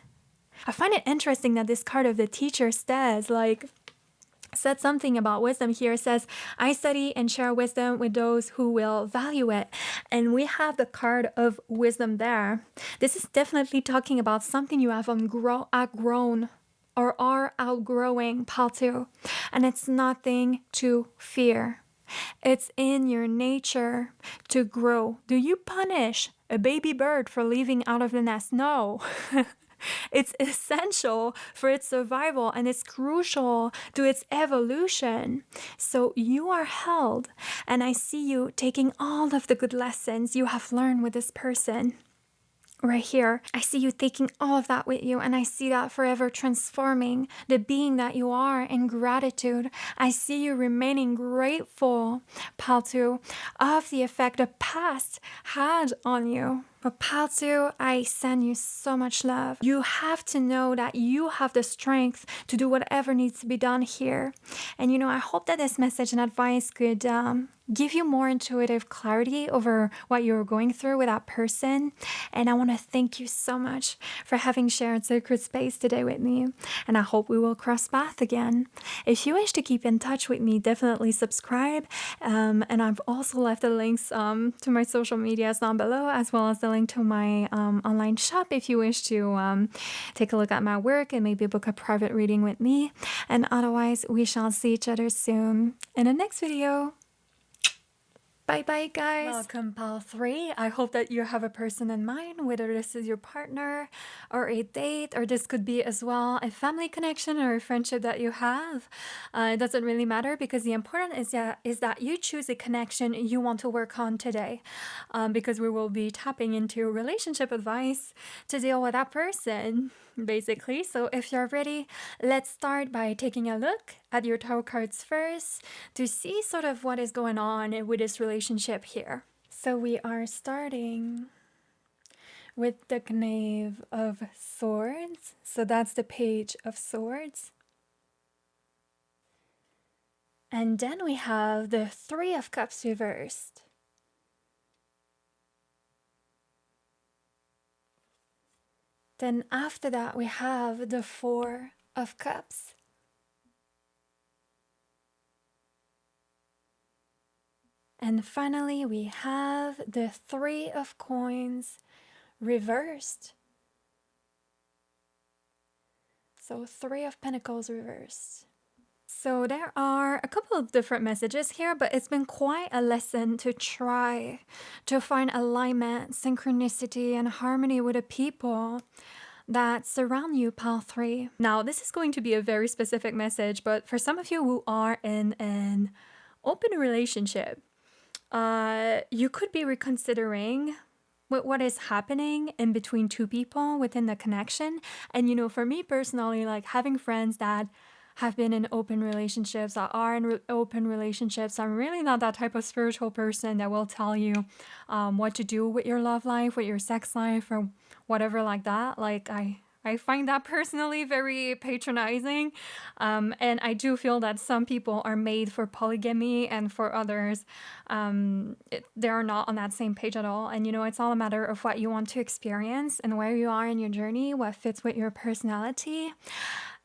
I find it interesting that this card of the teacher said something about wisdom here. It says, I study and share wisdom with those who will value it. And we have the card of wisdom there. This is definitely talking about something you have outgrown or are outgrowing, Pile 2. And it's nothing to fear. It's in your nature to grow. Do you punish a baby bird for leaving out of the nest? No. It's essential for its survival and it's crucial to its evolution. So you are held, and I see you taking all of the good lessons you have learned with this person. Right here, I see you taking all of that with you, and I see that forever transforming the being that you are in gratitude. I see you remaining grateful, Pile 2, of the effect the past had on you. For pile 2, I send you so much love. You have to know that you have the strength to do whatever needs to be done here. And I hope that this message and advice could give you more intuitive clarity over what you're going through with that person. And I want to thank you so much for having shared sacred space today with me. And I hope we will cross paths again. If you wish to keep in touch with me, definitely subscribe. And I've also left the links to my social medias down below, as well as the link to my online shop if you wish to take a look at my work and maybe book a private reading with me. And otherwise, we shall see each other soon in the next video. Bye bye, guys. Welcome, pile 3. I hope that you have a person in mind, whether this is your partner or a date, or this could be as well a family connection or a friendship that you have. It doesn't really matter, because the important is that you choose a connection you want to work on today, because we will be tapping into relationship advice to deal with that person, basically. So if you're ready, let's start by taking a look at your tarot cards first to see sort of what is going on with this relationship here. So we are starting with the Knave of Swords. So that's the Page of Swords. And then we have the Three of Cups reversed. Then after that, we have the Four of Cups. And finally, we have the Three of Coins reversed. So Three of Pentacles reversed. So there are a couple of different messages here, but it's been quite a lesson to try to find alignment, synchronicity, and harmony with the people that surround you, pile 3. Now, this is going to be a very specific message, but for some of you who are in an open relationship, you could be reconsidering what is happening in between two people within the connection. And for me personally, like having friends that have been in open relationships, that are in open relationships, I'm really not that type of spiritual person that will tell you what to do with your love life, with your sex life, or whatever like that. Like I find that personally very patronizing. And I do feel that some people are made for polygamy, and for others, they are not on that same page at all. And it's all a matter of what you want to experience and where you are in your journey, what fits with your personality.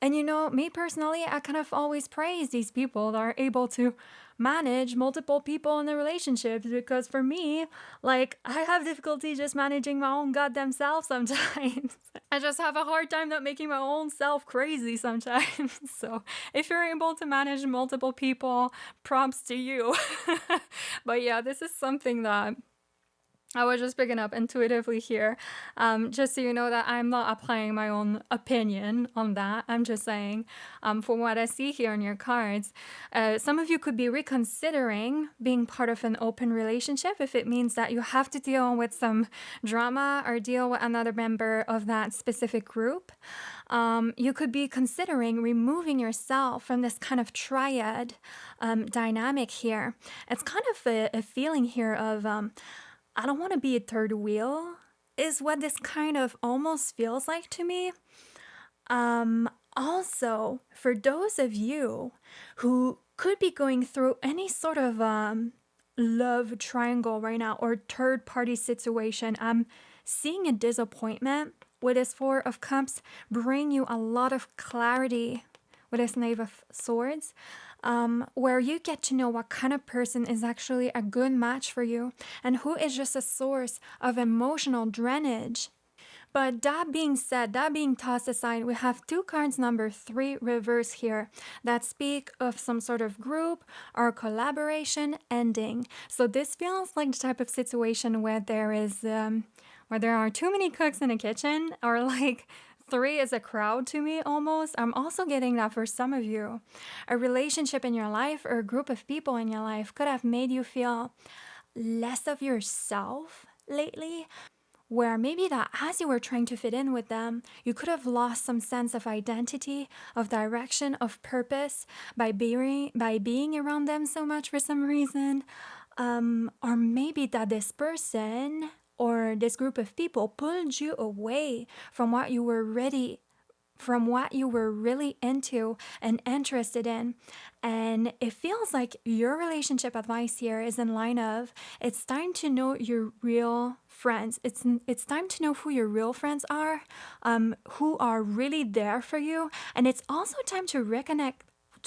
And me personally, I kind of always praise these people that are able to manage multiple people in a relationship, because for me, like, I have difficulty just managing my own goddamn self sometimes. I just have a hard time not making my own self crazy sometimes. So if you're able to manage multiple people, props to you. But yeah, this is something that I was just picking up intuitively here, just so you know that I'm not applying my own opinion on that. I'm just saying, from what I see here on your cards, some of you could be reconsidering being part of an open relationship if it means that you have to deal with some drama or deal with another member of that specific group. You could be considering removing yourself from this kind of triad dynamic here. It's kind of a feeling here of I don't want to be a third wheel, is what this kind of almost feels like to me. Also, for those of you who could be going through any sort of love triangle right now, or third party situation, I'm seeing a disappointment with this Four of Cups bring you a lot of clarity with this Knave of Swords. Where you get to know what kind of person is actually a good match for you and who is just a source of emotional drainage. But that being said, that being tossed aside, we have two cards number 3 reverse here that speak of some sort of group or collaboration ending. So this feels like the type of situation where there are too many cooks in a kitchen, or like 3 is a crowd to me almost. I'm also getting that for some of you, a relationship in your life or a group of people in your life could have made you feel less of yourself lately, where maybe that as you were trying to fit in with them, you could have lost some sense of identity, of direction, of purpose by being around them so much for some reason. Or maybe that this person or this group of people pulled you away from what you were really into and interested in. And it feels like your relationship advice here is in line of it's time to know your real friends. It's time to know who your real friends are, who are really there for you. And it's also time to reconnect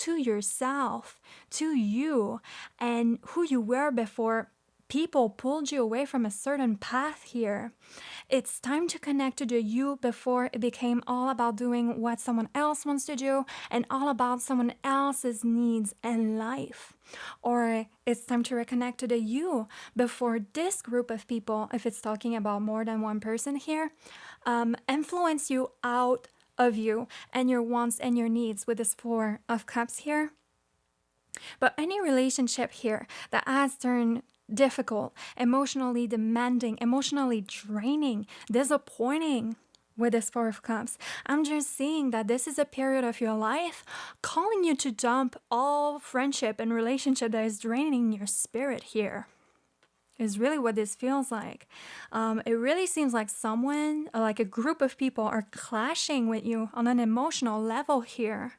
to yourself, to you, and who you were before people pulled you away from a certain path here. It's time to connect to the you before it became all about doing what someone else wants to do and all about someone else's needs in life. Or it's time to reconnect to the you before this group of people, if it's talking about more than one person here, influence you out of you and your wants and your needs with this Four of Cups here. But any relationship here that has turned difficult, emotionally demanding, emotionally draining, disappointing with this Four of Cups, I'm just seeing that this is a period of your life calling you to dump all friendship and relationship that is draining your spirit here. Is really what this feels like. It really seems like someone, like a group of people, are clashing with you on an emotional level here.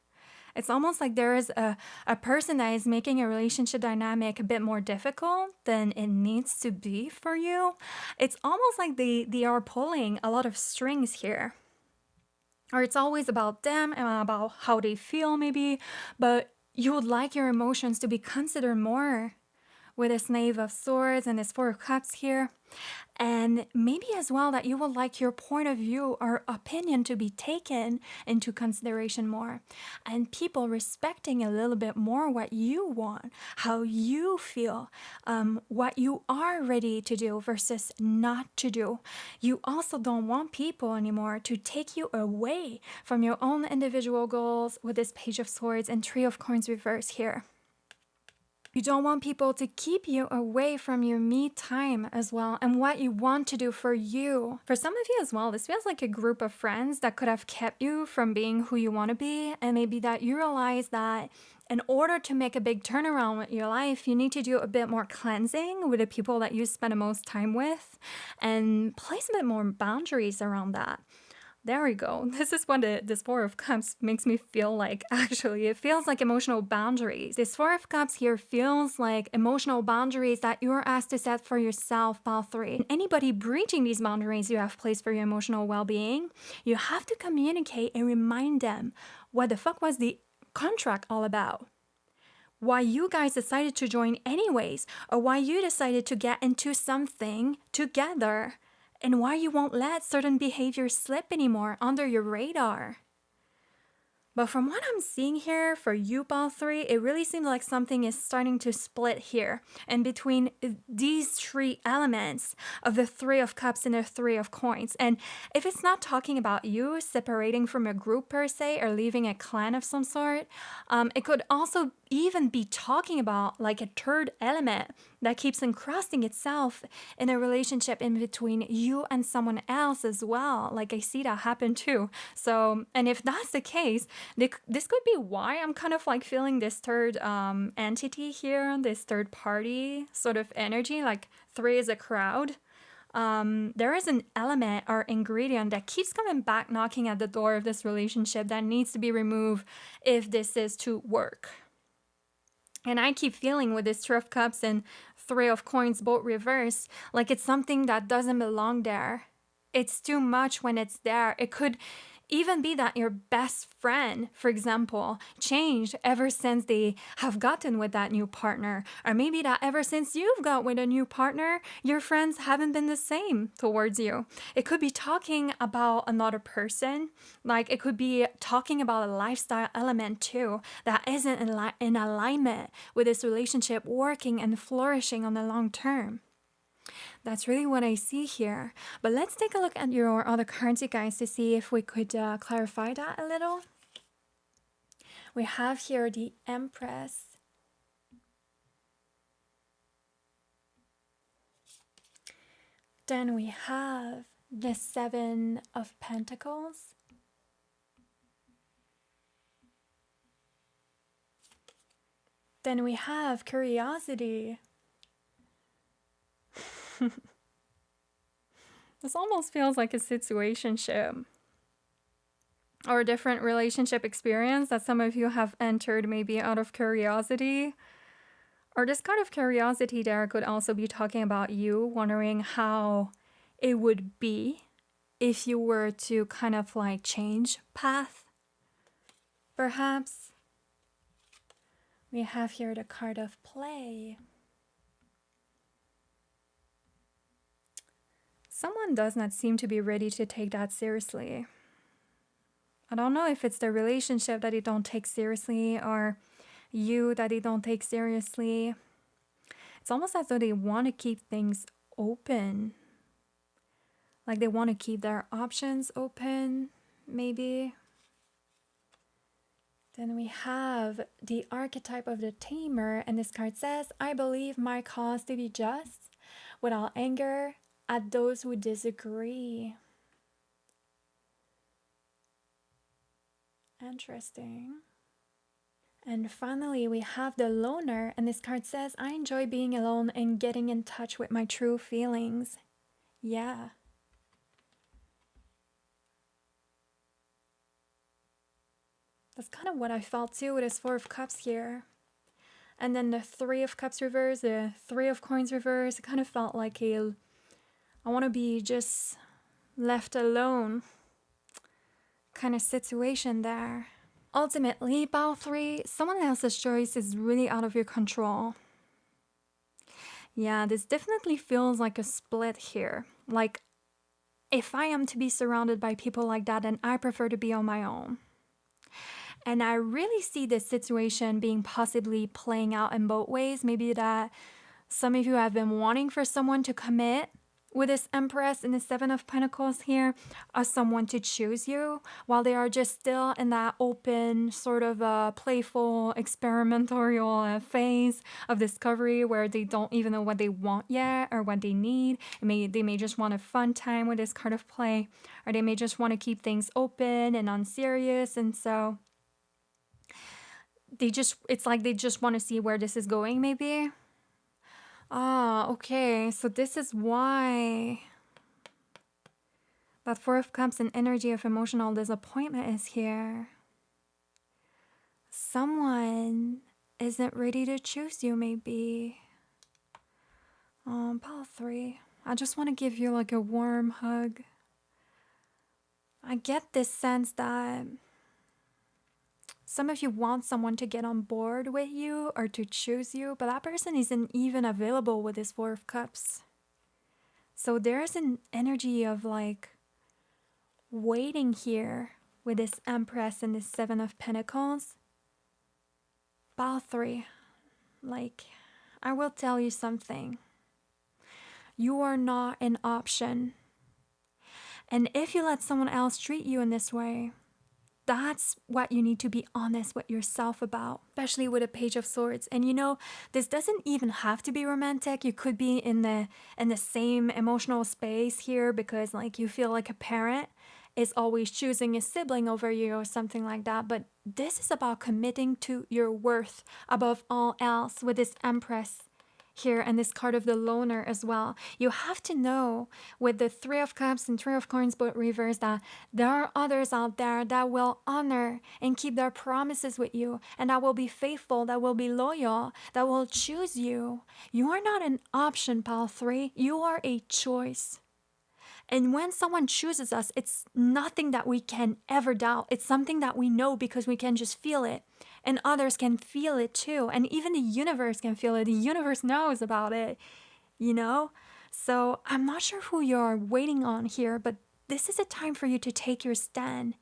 It's almost like there is a person that is making a relationship dynamic a bit more difficult than it needs to be for you. It's almost like they are pulling a lot of strings here. Or it's always about them and about how they feel maybe, but you would like your emotions to be considered more with this Knave of Swords and this Four of Cups here. And maybe as well that you would like your point of view or opinion to be taken into consideration more. And people respecting a little bit more what you want, how you feel, what you are ready to do versus not to do. You also don't want people anymore to take you away from your own individual goals with this Page of Swords and Three of Coins reverse here. You don't want people to keep you away from your me time as well and what you want to do for you. For some of you as well, this feels like a group of friends that could have kept you from being who you want to be. And maybe that you realize that in order to make a big turnaround with your life, you need to do a bit more cleansing with the people that you spend the most time with and place a bit more boundaries around that. There we go. This is what this Four of Cups makes me feel like, actually. It feels like emotional boundaries. This Four of Cups here feels like emotional boundaries that you're asked to set for yourself, pile 3. And anybody breaching these boundaries you have placed for your emotional well-being, you have to communicate and remind them what the fuck was the contract all about. Why you guys decided to join anyways, or why you decided to get into something together. And why you won't let certain behaviors slip anymore under your radar. But from what I'm seeing here for you, pile 3, it really seems like something is starting to split here. And between these three elements of the Three of Cups and the Three of Coins. And if it's not talking about you separating from a group per se or leaving a clan of some sort, it could also even be talking about like a third element that keeps encrusting itself in a relationship in between you and someone else as well. Like I see that happen too. So, and if that's the case, this could be why I'm kind of like feeling this third entity here, this third party sort of energy, like 3 is a crowd. There is an element or ingredient that keeps coming back knocking at the door of this relationship that needs to be removed if this is to work. And I keep feeling with this Three of Cups and Three of Coins both reversed, like it's something that doesn't belong there. It's too much when it's there. It could even be that your best friend, for example, changed ever since they have gotten with that new partner. Or maybe that ever since you've got with a new partner, your friends haven't been the same towards you. It could be talking about another person. Like it could be talking about a lifestyle element too that isn't in alignment with this relationship working and flourishing on the long term. That's really what I see here. But let's take a look at your other cards, you guys, to see if we could clarify that a little. We have here the Empress. Then we have the Seven of Pentacles. Then we have Curiosity. This almost feels like a situationship or a different relationship experience that some of you have entered maybe out of curiosity. Or this kind of curiosity there could also be talking about you wondering how it would be if you were to kind of like change path, perhaps. We have here the card of play. Someone does not seem to be ready to take that seriously. I don't know if it's the relationship that they don't take seriously or you that they don't take seriously. It's almost as though they want to keep things open. Like they want to keep their options open, maybe. Then we have the archetype of the tamer, and this card says, I believe my cause to be just, without anger at those who disagree. Interesting. And finally, we have the loner, and this card says, I enjoy being alone and getting in touch with my true feelings. Yeah. That's kind of what I felt too with this Four of Cups here. And then the Three of Cups reverse, the Three of Coins reverse, it kind of felt like I want to be just left alone kind of situation there. Ultimately, pile 3, someone else's choice is really out of your control. Yeah, this definitely feels like a split here. Like, if I am to be surrounded by people like that, then I prefer to be on my own. And I really see this situation being possibly playing out in both ways. Maybe that some of you have been wanting for someone to commit with this Empress and the Seven of Pentacles here, as someone to choose you, while they are just still in that open, sort of playful, experimental phase of discovery where they don't even know what they want yet or what they need. They may just want a fun time with this card of play, or they may just want to keep things open and unserious, and so it's like they just want to see where this is going, maybe. Ah, okay, so this is why that Four of Cups and energy of emotional disappointment is here. Someone isn't ready to choose you, maybe. Pile 3. I just want to give you like a warm hug. I get this sense that some of you want someone to get on board with you or to choose you, but that person isn't even available with this Four of Cups. So there's an energy of like waiting here with this Empress and this Seven of Pentacles. Pile 3. Like, I will tell you something. You are not an option. And if you let someone else treat you in this way, that's what you need to be honest with yourself about, especially with a Page of Swords. And you know, this doesn't even have to be romantic. You could be in the same emotional space here because like you feel like a parent is always choosing a sibling over you or something like that. But this is about committing to your worth above all else with this Empress here and this card of the loner as well. You have to know with the Three of Cups and Three of Coins but reverse that there are others out there that will honor and keep their promises with you, and that will be faithful, that will be loyal, that will choose you. You are not an option, pile 3. You are a choice. And when someone chooses us, it's nothing that we can ever doubt. It's something that we know because we can just feel it. And others can feel it too. And even the universe can feel it. The universe knows about it, you know? So I'm not sure who you're waiting on here, but this is a time for you to take your stand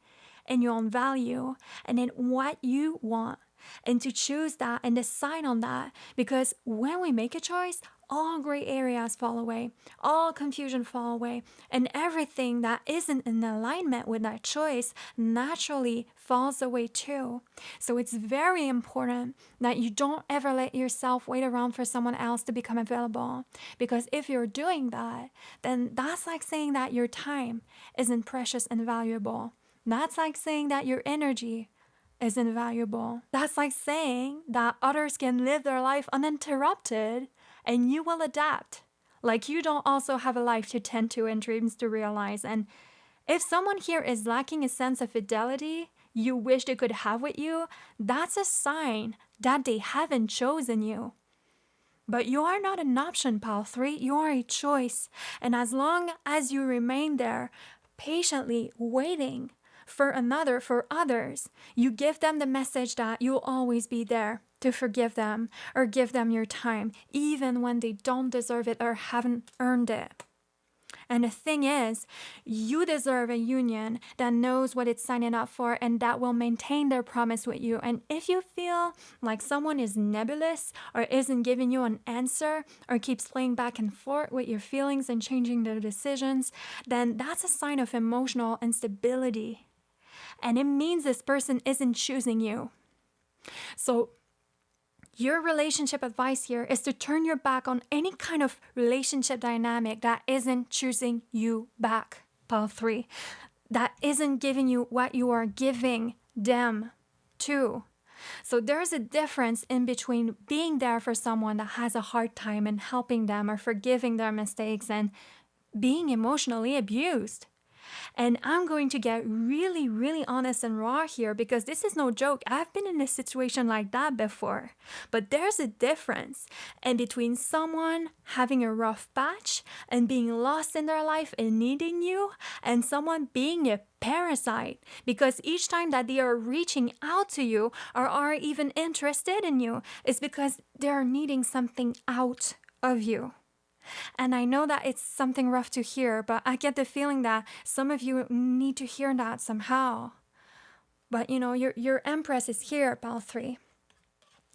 in your own value and in what you want, and to choose that and decide on that. Because when we make a choice, all gray areas fall away, all confusion fall away, and everything that isn't in alignment with that choice naturally falls away too. So it's very important that you don't ever let yourself wait around for someone else to become available. Because if you're doing that, then that's like saying that your time isn't precious and valuable. That's like saying that your energy is invaluable. That's like saying that others can live their life uninterrupted and you will adapt Like you don't also have a life to tend to and dreams to realize. And if someone here is lacking a sense of fidelity you wish they could have with you, that's a sign that they haven't chosen you. But you are not an option, pile 3. You are a choice. And as long as you remain there, patiently waiting for others, you give them the message that you'll always be there to forgive them or give them your time, even when they don't deserve it or haven't earned it. And the thing is, you deserve a union that knows what it's signing up for and that will maintain their promise with you. And if you feel like someone is nebulous or isn't giving you an answer or keeps playing back and forth with your feelings and changing their decisions, then that's a sign of emotional instability. And it means this person isn't choosing you. So your relationship advice here is to turn your back on any kind of relationship dynamic that isn't choosing you back, pile 3, that isn't giving you what you are giving them too. So there's a difference in between being there for someone that has a hard time and helping them or forgiving their mistakes and being emotionally abused. And I'm going to get really, really honest and raw here because this is no joke. I've been in a situation like that before. But there's a difference in between someone having a rough patch and being lost in their life and needing you, and someone being a parasite because each time that they are reaching out to you or are even interested in you is because they are needing something out of you. And I know that it's something rough to hear, but I get the feeling that some of you need to hear that somehow. But you know, your Empress is here, pile 3.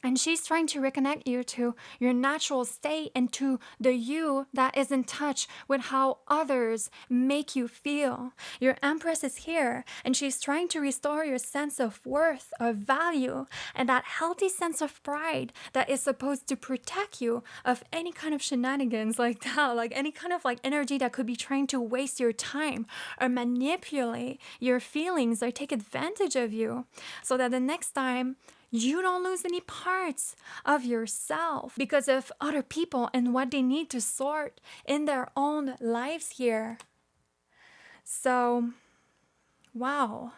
And she's trying to reconnect you to your natural state and to the you that is in touch with how others make you feel. Your Empress is here and she's trying to restore your sense of worth, of value, and that healthy sense of pride that is supposed to protect you of any kind of shenanigans like that, like any kind of like energy that could be trying to waste your time or manipulate your feelings or take advantage of you so that the next time you don't lose any parts of yourself because of other people and what they need to sort in their own lives here. So, wow.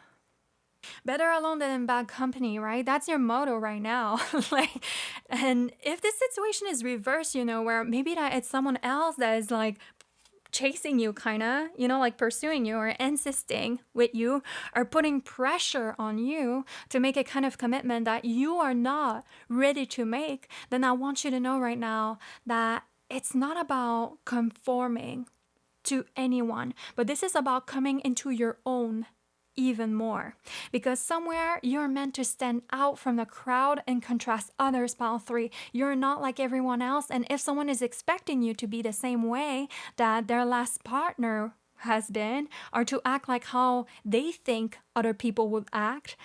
Better alone than in bad company, right? That's your motto right now. Like, and if this situation is reversed, you know, where maybe that it's someone else that is like chasing you kind of, you know, like pursuing you or insisting with you or putting pressure on you to make a kind of commitment that you are not ready to make, then I want you to know right now that it's not about conforming to anyone, but this is about coming into your own even more, because somewhere you're meant to stand out from the crowd and contrast others, pile 3. You're not like everyone else, and if someone is expecting you to be the same way that their last partner has been, or to act like how they think other people would act,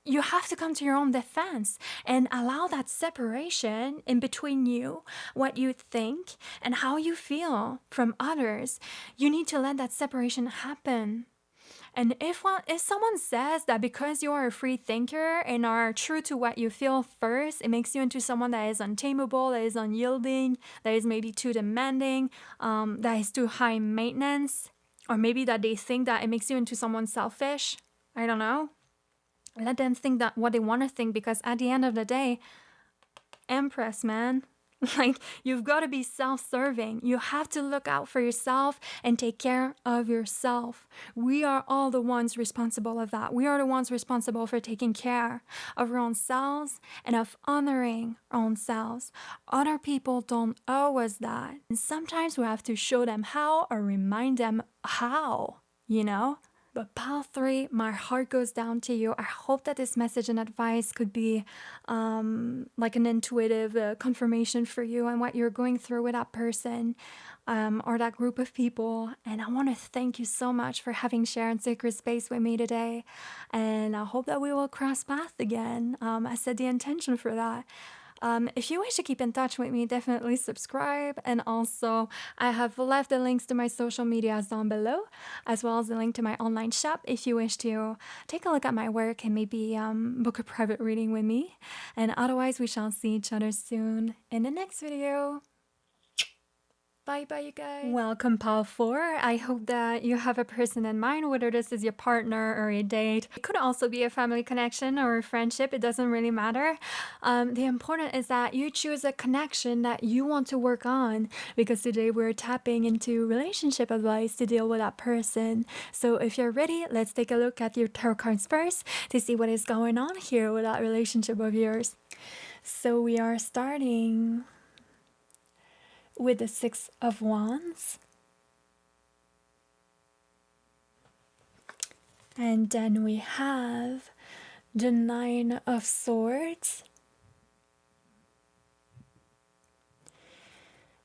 you have to come to your own defense and allow that separation in between you, what you think, and how you feel from others. You need to let that separation happen. And if someone says that because you are a free thinker and are true to what you feel first, it makes you into someone that is untamable, that is unyielding, that is maybe too demanding, that is too high maintenance, or maybe that they think that it makes you into someone selfish, I don't know. Let them think that what they want to think, because at the end of the day, Empress, man. Like, you've got to be self-serving. You have to look out for yourself and take care of yourself. We are all the ones responsible of that. We are the ones responsible for taking care of our own selves and of honoring our own selves. Other people don't owe us that. And sometimes we have to show them how or remind them how, you know? But pile 3, my heart goes down to you. I hope that this message and advice could be like an intuitive confirmation for you and what you're going through with that person or that group of people. And I want to thank you so much for having shared sacred space with me today. And I hope that we will cross paths again. I set the intention for that. If you wish to keep in touch with me, definitely subscribe. And also, I have left the links to my social medias down below, as well as the link to my online shop if you wish to take a look at my work and maybe book a private reading with me. And otherwise, we shall see each other soon in the next video. Bye bye, you guys. Welcome, Pal 4. I hope that you have a person in mind, whether this is your partner or a date. It could also be a family connection or a friendship. It doesn't really matter. The important is that you choose a connection that you want to work on, because today we're tapping into relationship advice to deal with that person. So if you're ready, let's take a look at your tarot cards first to see what is going on here with that relationship of yours. So we are starting with the Six of Wands. And then we have the Nine of Swords.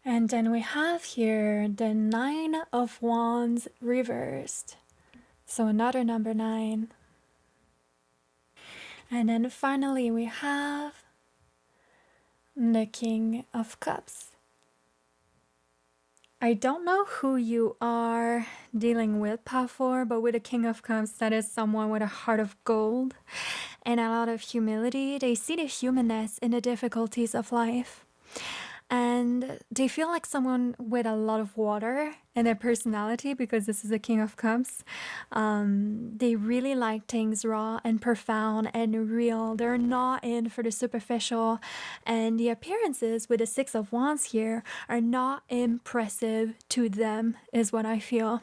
And then we have here the Nine of Wands reversed. So another number 9. And then finally we have the King of Cups. I don't know who you are dealing with, Pal 4, but with the King of Cups, that is someone with a heart of gold and a lot of humility. They see the humanness in the difficulties of life. And they feel like someone with a lot of water in their personality, because this is a King of Cups. They really like things raw and profound and real. They're not in for the superficial. And the appearances with the Six of Wands here are not impressive to them, is what I feel.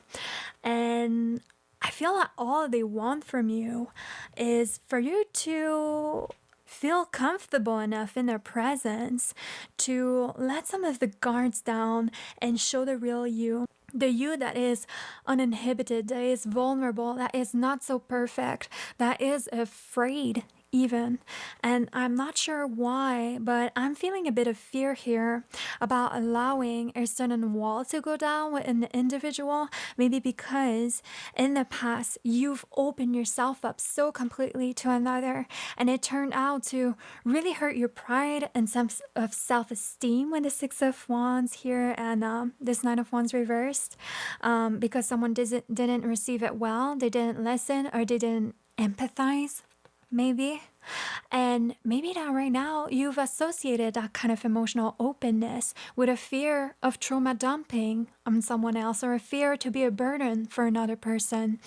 And I feel that all they want from you is for you to feel comfortable enough in their presence to let some of the guards down and show the real you. The you that is uninhibited, that is vulnerable, that is not so perfect, that is afraid even. And I'm not sure why, but I'm feeling a bit of fear here about allowing a certain wall to go down with an individual, maybe because in the past you've opened yourself up so completely to another, and it turned out to really hurt your pride and sense of self-esteem with the Six of Wands here and this Nine of Wands reversed, because someone didn't receive it well, they didn't listen, or they didn't empathize, maybe. And maybe that right now you've associated that kind of emotional openness with a fear of trauma dumping on someone else, or a fear to be a burden for another person.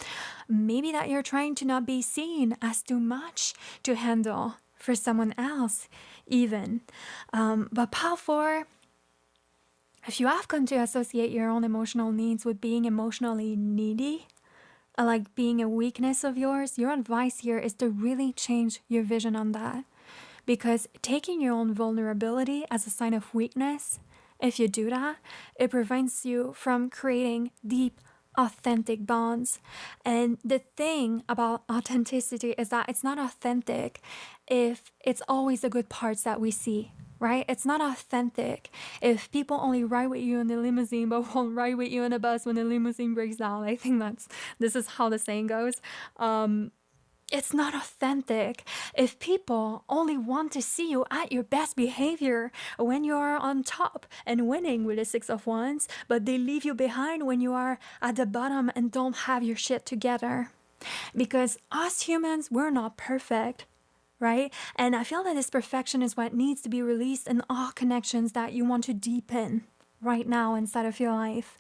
Maybe that you're trying to not be seen as too much to handle for someone else even. But Pal 4, if you have come to associate your own emotional needs with being emotionally needy, like being a weakness of yours, your advice here is to really change your vision on that. Because taking your own vulnerability as a sign of weakness, if you do that, it prevents you from creating deep, authentic bonds. And the thing about authenticity is that it's not authentic if it's always the good parts that we see. Right? It's not authentic if people only ride with you in the limousine but won't ride with you in a bus when the limousine breaks down. I think this is how the saying goes. It's not authentic if people only want to see you at your best behavior when you are on top and winning with the Six of Wands, but they leave you behind when you are at the bottom and don't have your shit together. Because us humans, we're not perfect. Right? And I feel that this perfection is what needs to be released in all connections that you want to deepen right now inside of your life.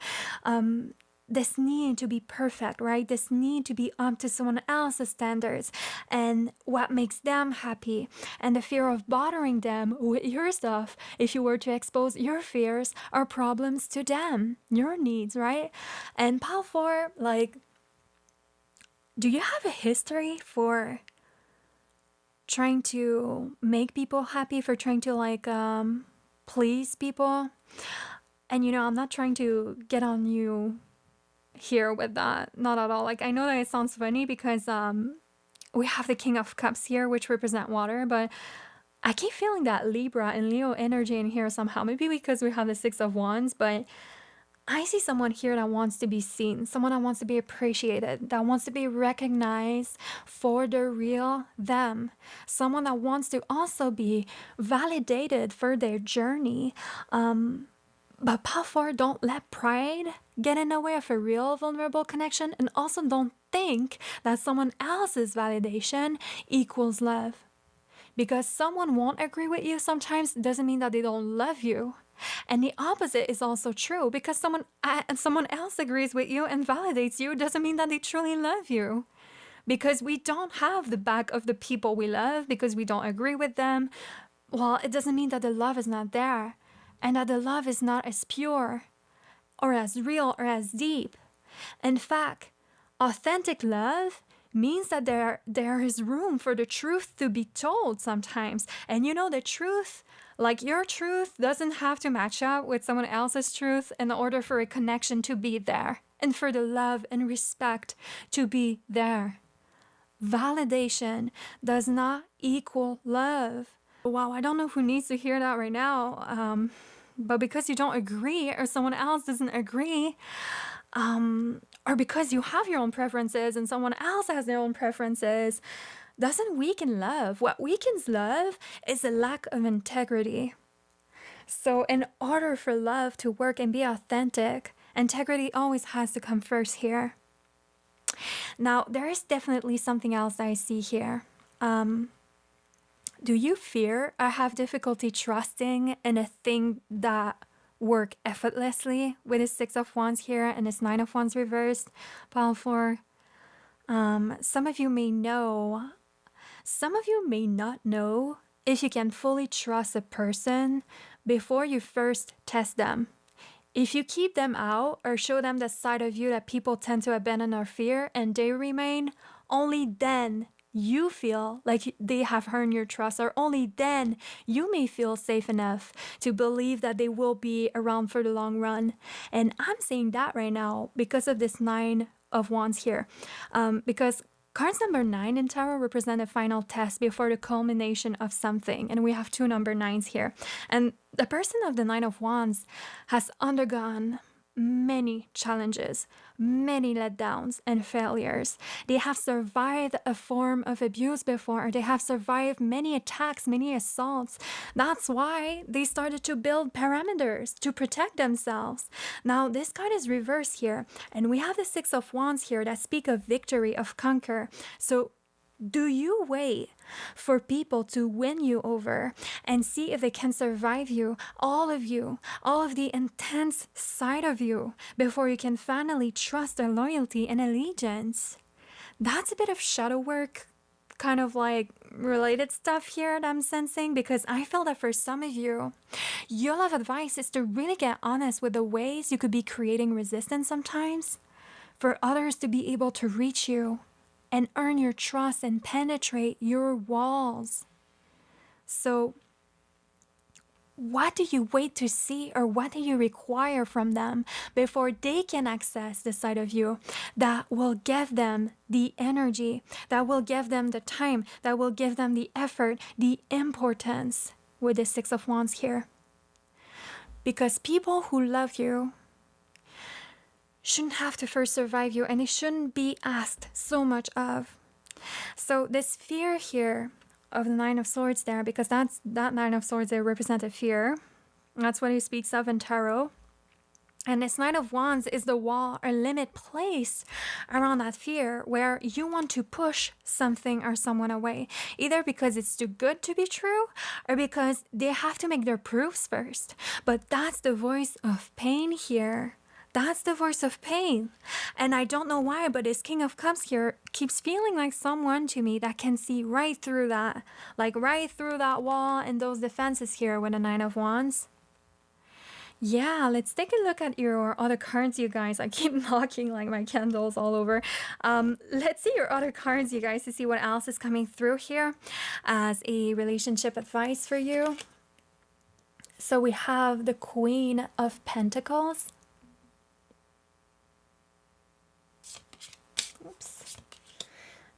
This need to be perfect, right? This need to be up to someone else's standards and what makes them happy, and the fear of bothering them with your stuff if you were to expose your fears or problems to them, your needs, right? And Pal 4, like, do you have a history for trying to make people happy, for trying to like please people? And I'm not trying to get on you here with that, not at all. Like, I know that it sounds funny because we have the King of Cups here, which represent water, but I keep feeling that Libra and Leo energy in here somehow, maybe because we have the Six of Wands. But I see someone here that wants to be seen, someone that wants to be appreciated, that wants to be recognized for the real them, someone that wants to also be validated for their journey. But Pal 4, don't let pride get in the way of a real vulnerable connection, and also don't think that someone else's validation equals love. Because someone won't agree with you sometimes doesn't mean that they don't love you. And the opposite is also true, because someone else agrees with you and validates you doesn't mean that they truly love you. Because we don't have the back of the people we love, because we don't agree with them, well, it doesn't mean that the love is not there, and that the love is not as pure or as real or as deep. In fact, authentic love means that there is room for the truth to be told sometimes. And you know, the truth, like your truth, doesn't have to match up with someone else's truth in order for a connection to be there and for the love and respect to be there. Validation does not equal love. Wow, I don't know who needs to hear that right now. But because you don't agree or someone else doesn't agree, or because you have your own preferences and someone else has their own preferences, doesn't weaken love. What weakens love is a lack of integrity. So in order for love to work and be authentic, integrity always has to come first here. Now, there is definitely something else that I see here. Do you fear or have difficulty trusting in a thing that work effortlessly with his 6 of Wands here and his 9 of Wands reversed, pile 4? Some of you may know, some of you may not know if you can fully trust a person before you first test them. If you keep them out or show them the side of you that people tend to abandon or fear and they remain, only then you feel like they have earned your trust, or only then you may feel safe enough to believe that they will be around for the long run. And I'm saying that right now because of this 9 of Wands here. Because cards number 9 in tarot represent a final test before the culmination of something. And we have 2 number 9s here. And the person of the 9 of Wands has undergone many challenges, many letdowns and failures. They have survived a form of abuse before. They have survived many attacks, many assaults. That's why they started to build parameters to protect themselves. Now, this card is reversed here, and we have the 6 of Wands here that speak of victory, of conquer. So do you wait for people to win you over and see if they can survive you, all of the intense side of you, before you can finally trust their loyalty and allegiance? That's a bit of shadow work, kind of like related stuff here that I'm sensing, because I feel that for some of you, your love advice is to really get honest with the ways you could be creating resistance sometimes, for others to be able to reach you and earn your trust and penetrate your walls. So what do you wait to see, or what do you require from them before they can access the side of you that will give them the energy, that will give them the time, that will give them the effort, the importance with the 6 of Wands here? Because people who love you shouldn't have to first survive you, and they shouldn't be asked so much of. So this fear here of the 9 of Swords there, because that 9 of Swords there represented fear. That's what he speaks of in tarot. And this 9 of Wands is the wall or limit placed around that fear, where you want to push something or someone away, either because it's too good to be true or because they have to make their proofs first. But that's the voice of pain here. That's the voice of pain. And I don't know why, but this King of Cups here keeps feeling like someone to me that can see right through that, like right through that wall and those defenses here with the 9 of Wands. Yeah, let's take a look at your other cards, you guys. I keep knocking like my candles all over. Let's see your other cards, you guys, to see what else is coming through here as a relationship advice for you. So we have the Queen of Pentacles. Oops.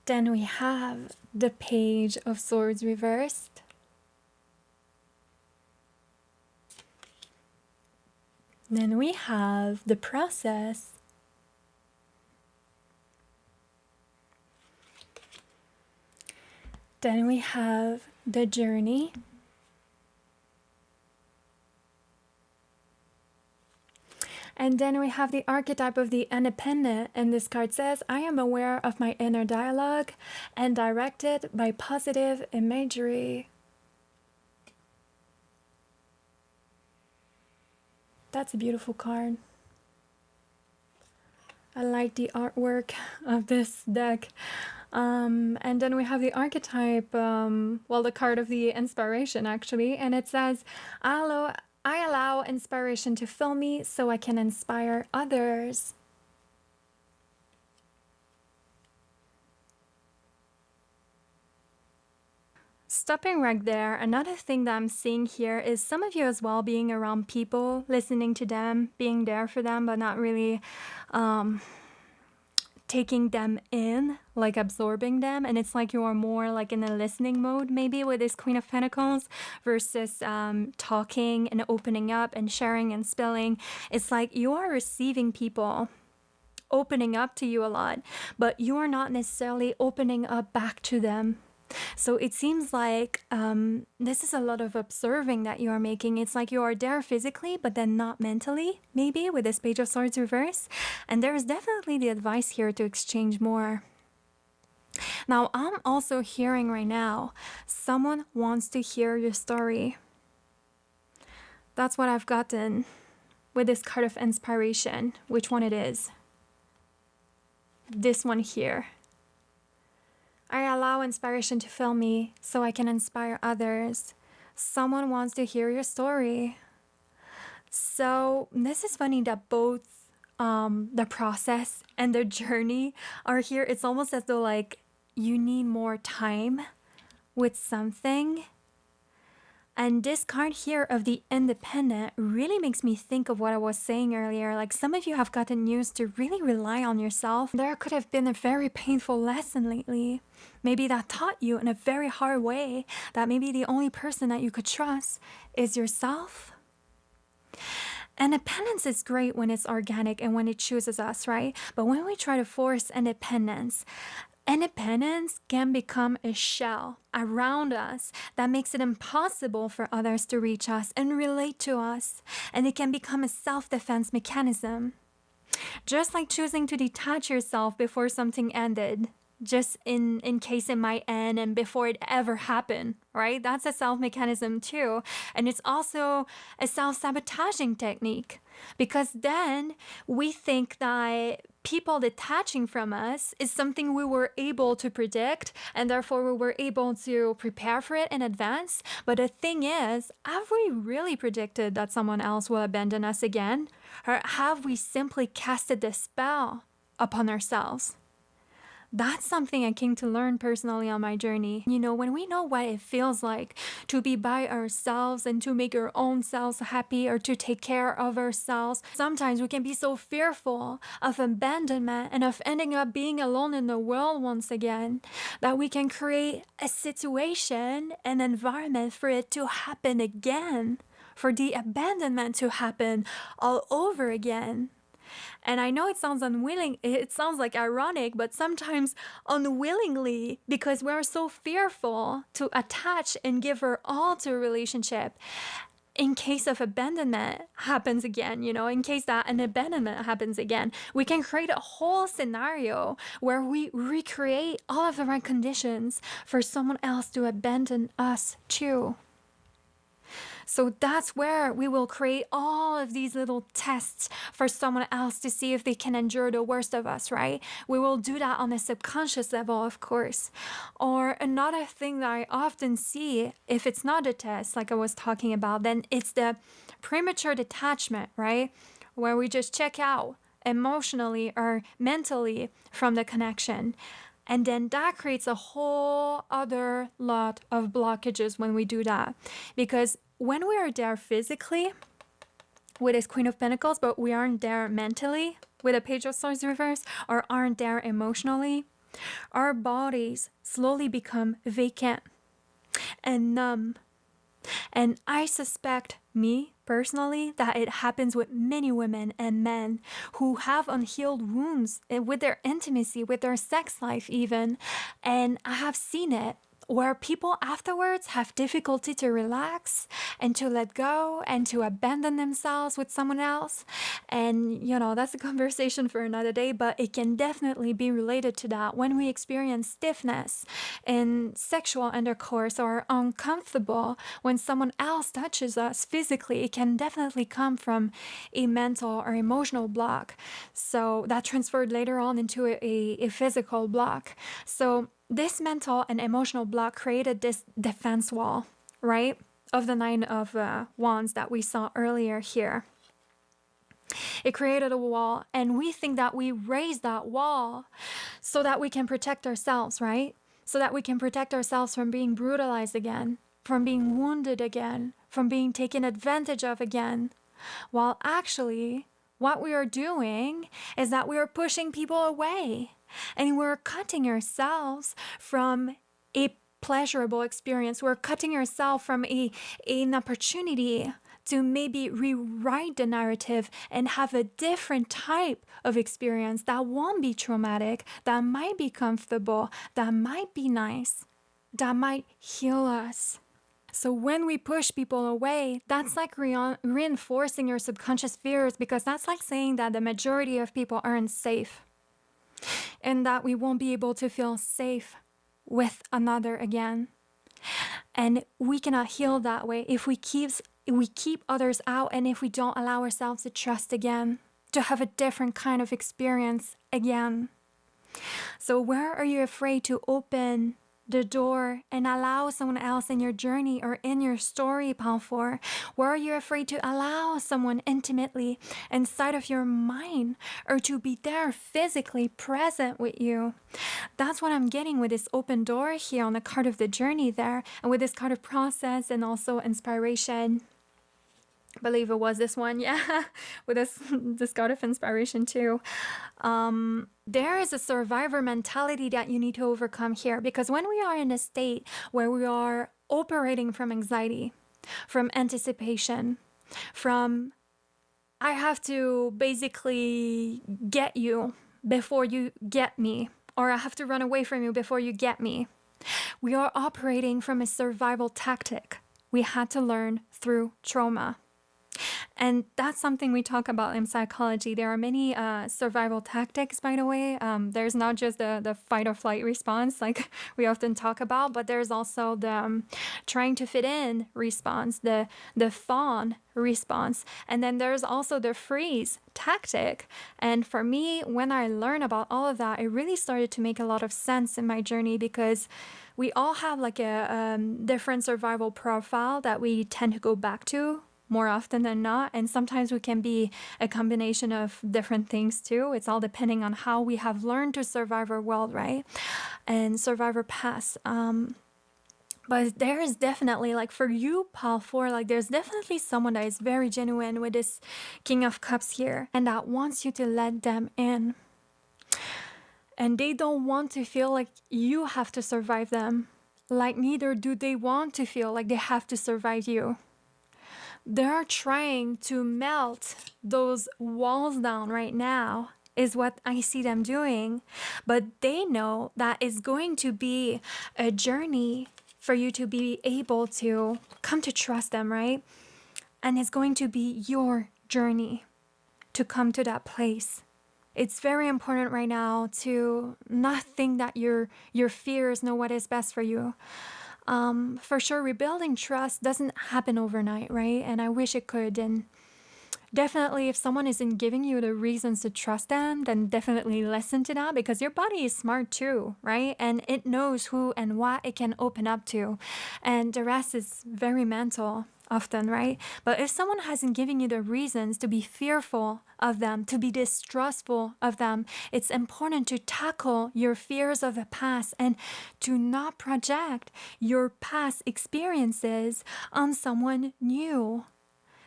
Then we have the Page of Swords reversed. Then we have the Process. Then we have the Journey. And then we have the archetype of the Independent, and this card says, I am aware of my inner dialogue and directed by positive imagery. That's a beautiful card. I like the artwork of this deck. And then we have the archetype, well, the card of the inspiration, actually. And it says, I allow inspiration to fill me so I can inspire others. Stopping right there, another thing that I'm seeing here is some of you as well being around people, listening to them, being there for them, but not really taking them in, like absorbing them. And it's like you are more like in a listening mode, maybe with this Queen of Pentacles, versus talking and opening up and sharing and spilling. It's like you are receiving people opening up to you a lot, but you are not necessarily opening up back to them. So it seems like this is a lot of observing that you are making. It's like you are there physically, but then not mentally, maybe, with this Page of Swords reverse. And there is definitely the advice here to exchange more. Now, I'm also hearing right now, someone wants to hear your story. That's what I've gotten with this card of inspiration. Which one it is? This one here. I allow inspiration to fill me so I can inspire others. Someone wants to hear your story. So this is funny that both the process and the journey are here. It's almost as though like you need more time with something. And this card here of the Independent really makes me think of what I was saying earlier. Like some of you have gotten used to really rely on yourself. There could have been a very painful lesson lately. Maybe that taught you in a very hard way that maybe the only person that you could trust is yourself. Independence is great when it's organic and when it chooses us, right? But when we try to force independence can become a shell around us that makes it impossible for others to reach us and relate to us. And it can become a self-defense mechanism. Just like choosing to detach yourself before something ended, just in case it might end and before it ever happened, right? That's a self-mechanism too. And it's also a self-sabotaging technique, because then we think that people detaching from us is something we were able to predict, and therefore we were able to prepare for it in advance. But the thing is, have we really predicted that someone else will abandon us again? Or have we simply casted the spell upon ourselves? That's something I came to learn personally on my journey. You know, when we know what it feels like to be by ourselves and to make our own selves happy or to take care of ourselves, sometimes we can be so fearful of abandonment and of ending up being alone in the world once again that we can create a situation, an environment for it to happen again, for the abandonment to happen all over again. And I know it sounds unwilling, it sounds like ironic, but sometimes unwillingly, because we're so fearful to attach and give our all to a relationship. In case of abandonment happens again, you know, in case that an abandonment happens again, we can create a whole scenario where we recreate all of the right conditions for someone else to abandon us too. So that's where we will create all of these little tests for someone else to see if they can endure the worst of us, right? We will do that on a subconscious level, of course. Or another thing that I often see, if it's not a test, like I was talking about, then it's the premature detachment, right? Where we just check out emotionally or mentally from the connection. And then that creates a whole other lot of blockages when we do that. Because when we are there physically with this Queen of Pentacles, but we aren't there mentally with a Page of Swords reverse, or aren't there emotionally, our bodies slowly become vacant and numb. And I suspect, me personally, that it happens with many women and men who have unhealed wounds with their intimacy, with their sex life even. And I have seen it where people afterwards have difficulty to relax and to let go and to abandon themselves with someone else. And, that's a conversation for another day, but it can definitely be related to that. When we experience stiffness in sexual intercourse or uncomfortable when someone else touches us physically, it can definitely come from a mental or emotional block. So that transferred later on into a physical block. So this mental and emotional block created this defense wall, right? Of the Nine of Wands that we saw earlier here. It created a wall, and we think that we raised that wall so that we can protect ourselves, right? So that we can protect ourselves from being brutalized again, from being wounded again, from being taken advantage of again. While actually, what we are doing is that we are pushing people away, and we're cutting ourselves from a pleasurable experience. We're cutting ourselves from an opportunity to maybe rewrite the narrative and have a different type of experience that won't be traumatic, that might be comfortable, that might be nice, that might heal us. So when we push people away, that's like reinforcing your subconscious fears, because that's like saying that the majority of people aren't safe and that we won't be able to feel safe with another again. And we cannot heal that way if we keep others out, and if we don't allow ourselves to trust again, to have a different kind of experience again. So where are you afraid to open the door and allow someone else in your journey or in your story, Pile 4? Where are you afraid to allow someone intimately inside of your mind, or to be there physically present with you? That's what I'm getting with this open door here on the card of the journey there, and with this card of process and also inspiration. I believe it was this one, yeah, with this card of inspiration too. There is a survivor mentality that you need to overcome here, because when we are in a state where we are operating from anxiety, from anticipation, from I have to basically get you before you get me, or I have to run away from you before you get me, we are operating from a survival tactic we had to learn through trauma. And that's something we talk about in psychology. There are many survival tactics, by the way. There's not just the fight or flight response like we often talk about, but there's also the trying to fit in response, the fawn response. And then there's also the freeze tactic. And for me, when I learned about all of that, it really started to make a lot of sense in my journey, because we all have like a different survival profile that we tend to go back to more often than not. And sometimes we can be a combination of different things too. It's all depending on how we have learned to survive our world, right? And survive our past. But there is definitely, like for you, Pile 4, like there's definitely someone that is very genuine with this King of Cups here, and that wants you to let them in. And they don't want to feel like you have to survive them. Like neither do they want to feel like they have to survive you. They're trying to melt those walls down right now, is what I see them doing. But they know that it's going to be a journey for you to be able to come to trust them, right? And it's going to be your journey to come to that place. It's very important right now to not think that your fears know what is best for you. For sure, rebuilding trust doesn't happen overnight, right? And I wish it could. And definitely, if someone isn't giving you the reasons to trust them, then definitely listen to that, because your body is smart too, right? And it knows who and what it can open up to. And the rest is very mental often, right? But if someone hasn't given you the reasons to be fearful of them, to be distrustful of them, it's important to tackle your fears of the past and to not project your past experiences on someone new.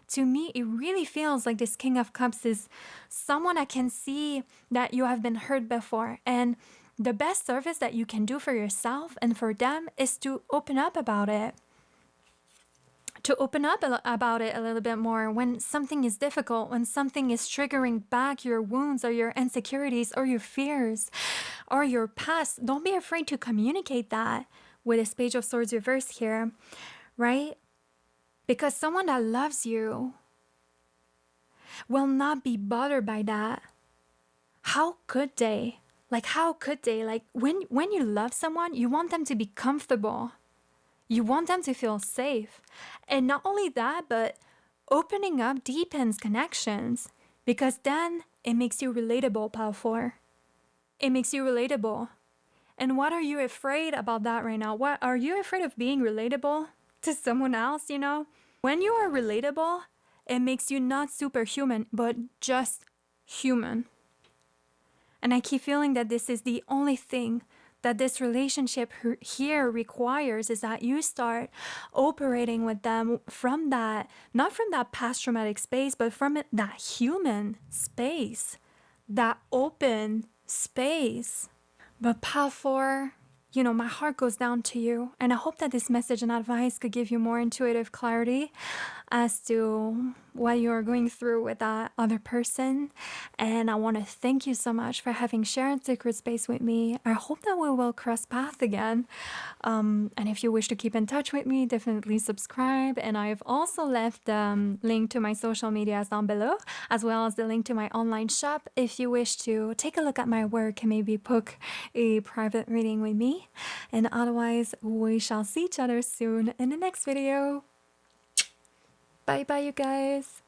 To me, it really feels like this King of Cups is someone I can see that you have been hurt before. And the best service that you can do for yourself and for them is to open up about it. To open up about it a little bit more when something is difficult, when something is triggering back your wounds or your insecurities or your fears or your past. Don't be afraid to communicate that with this Page of Swords reversed here, right? Because someone that loves you will not be bothered by that. How could they? Like, how could they? Like, when you love someone, you want them to be comfortable. You want them to feel safe. And not only that, but opening up deepens connections, because then it makes you relatable, Pile 4. It makes you relatable. And what are you afraid about that right now? What are you afraid of being relatable to someone else, you know? When you are relatable, it makes you not superhuman, but just human. And I keep feeling that this is the only thing that this relationship here requires, is that you start operating with them from that, not from that past traumatic space, but from that human space, that open space. But Pile 4, you know, my heart goes down to you. And I hope that this message and advice could give you more intuitive clarity as to what you're going through with that other person. And I want to thank you so much for having shared Sacred Space with me. I hope that we will cross paths again. And if you wish to keep in touch with me, definitely subscribe. And I've also left the link to my social medias down below, as well as the link to my online shop if you wish to take a look at my work and maybe book a private reading with me. And otherwise, we shall see each other soon in the next video. Bye bye, you guys.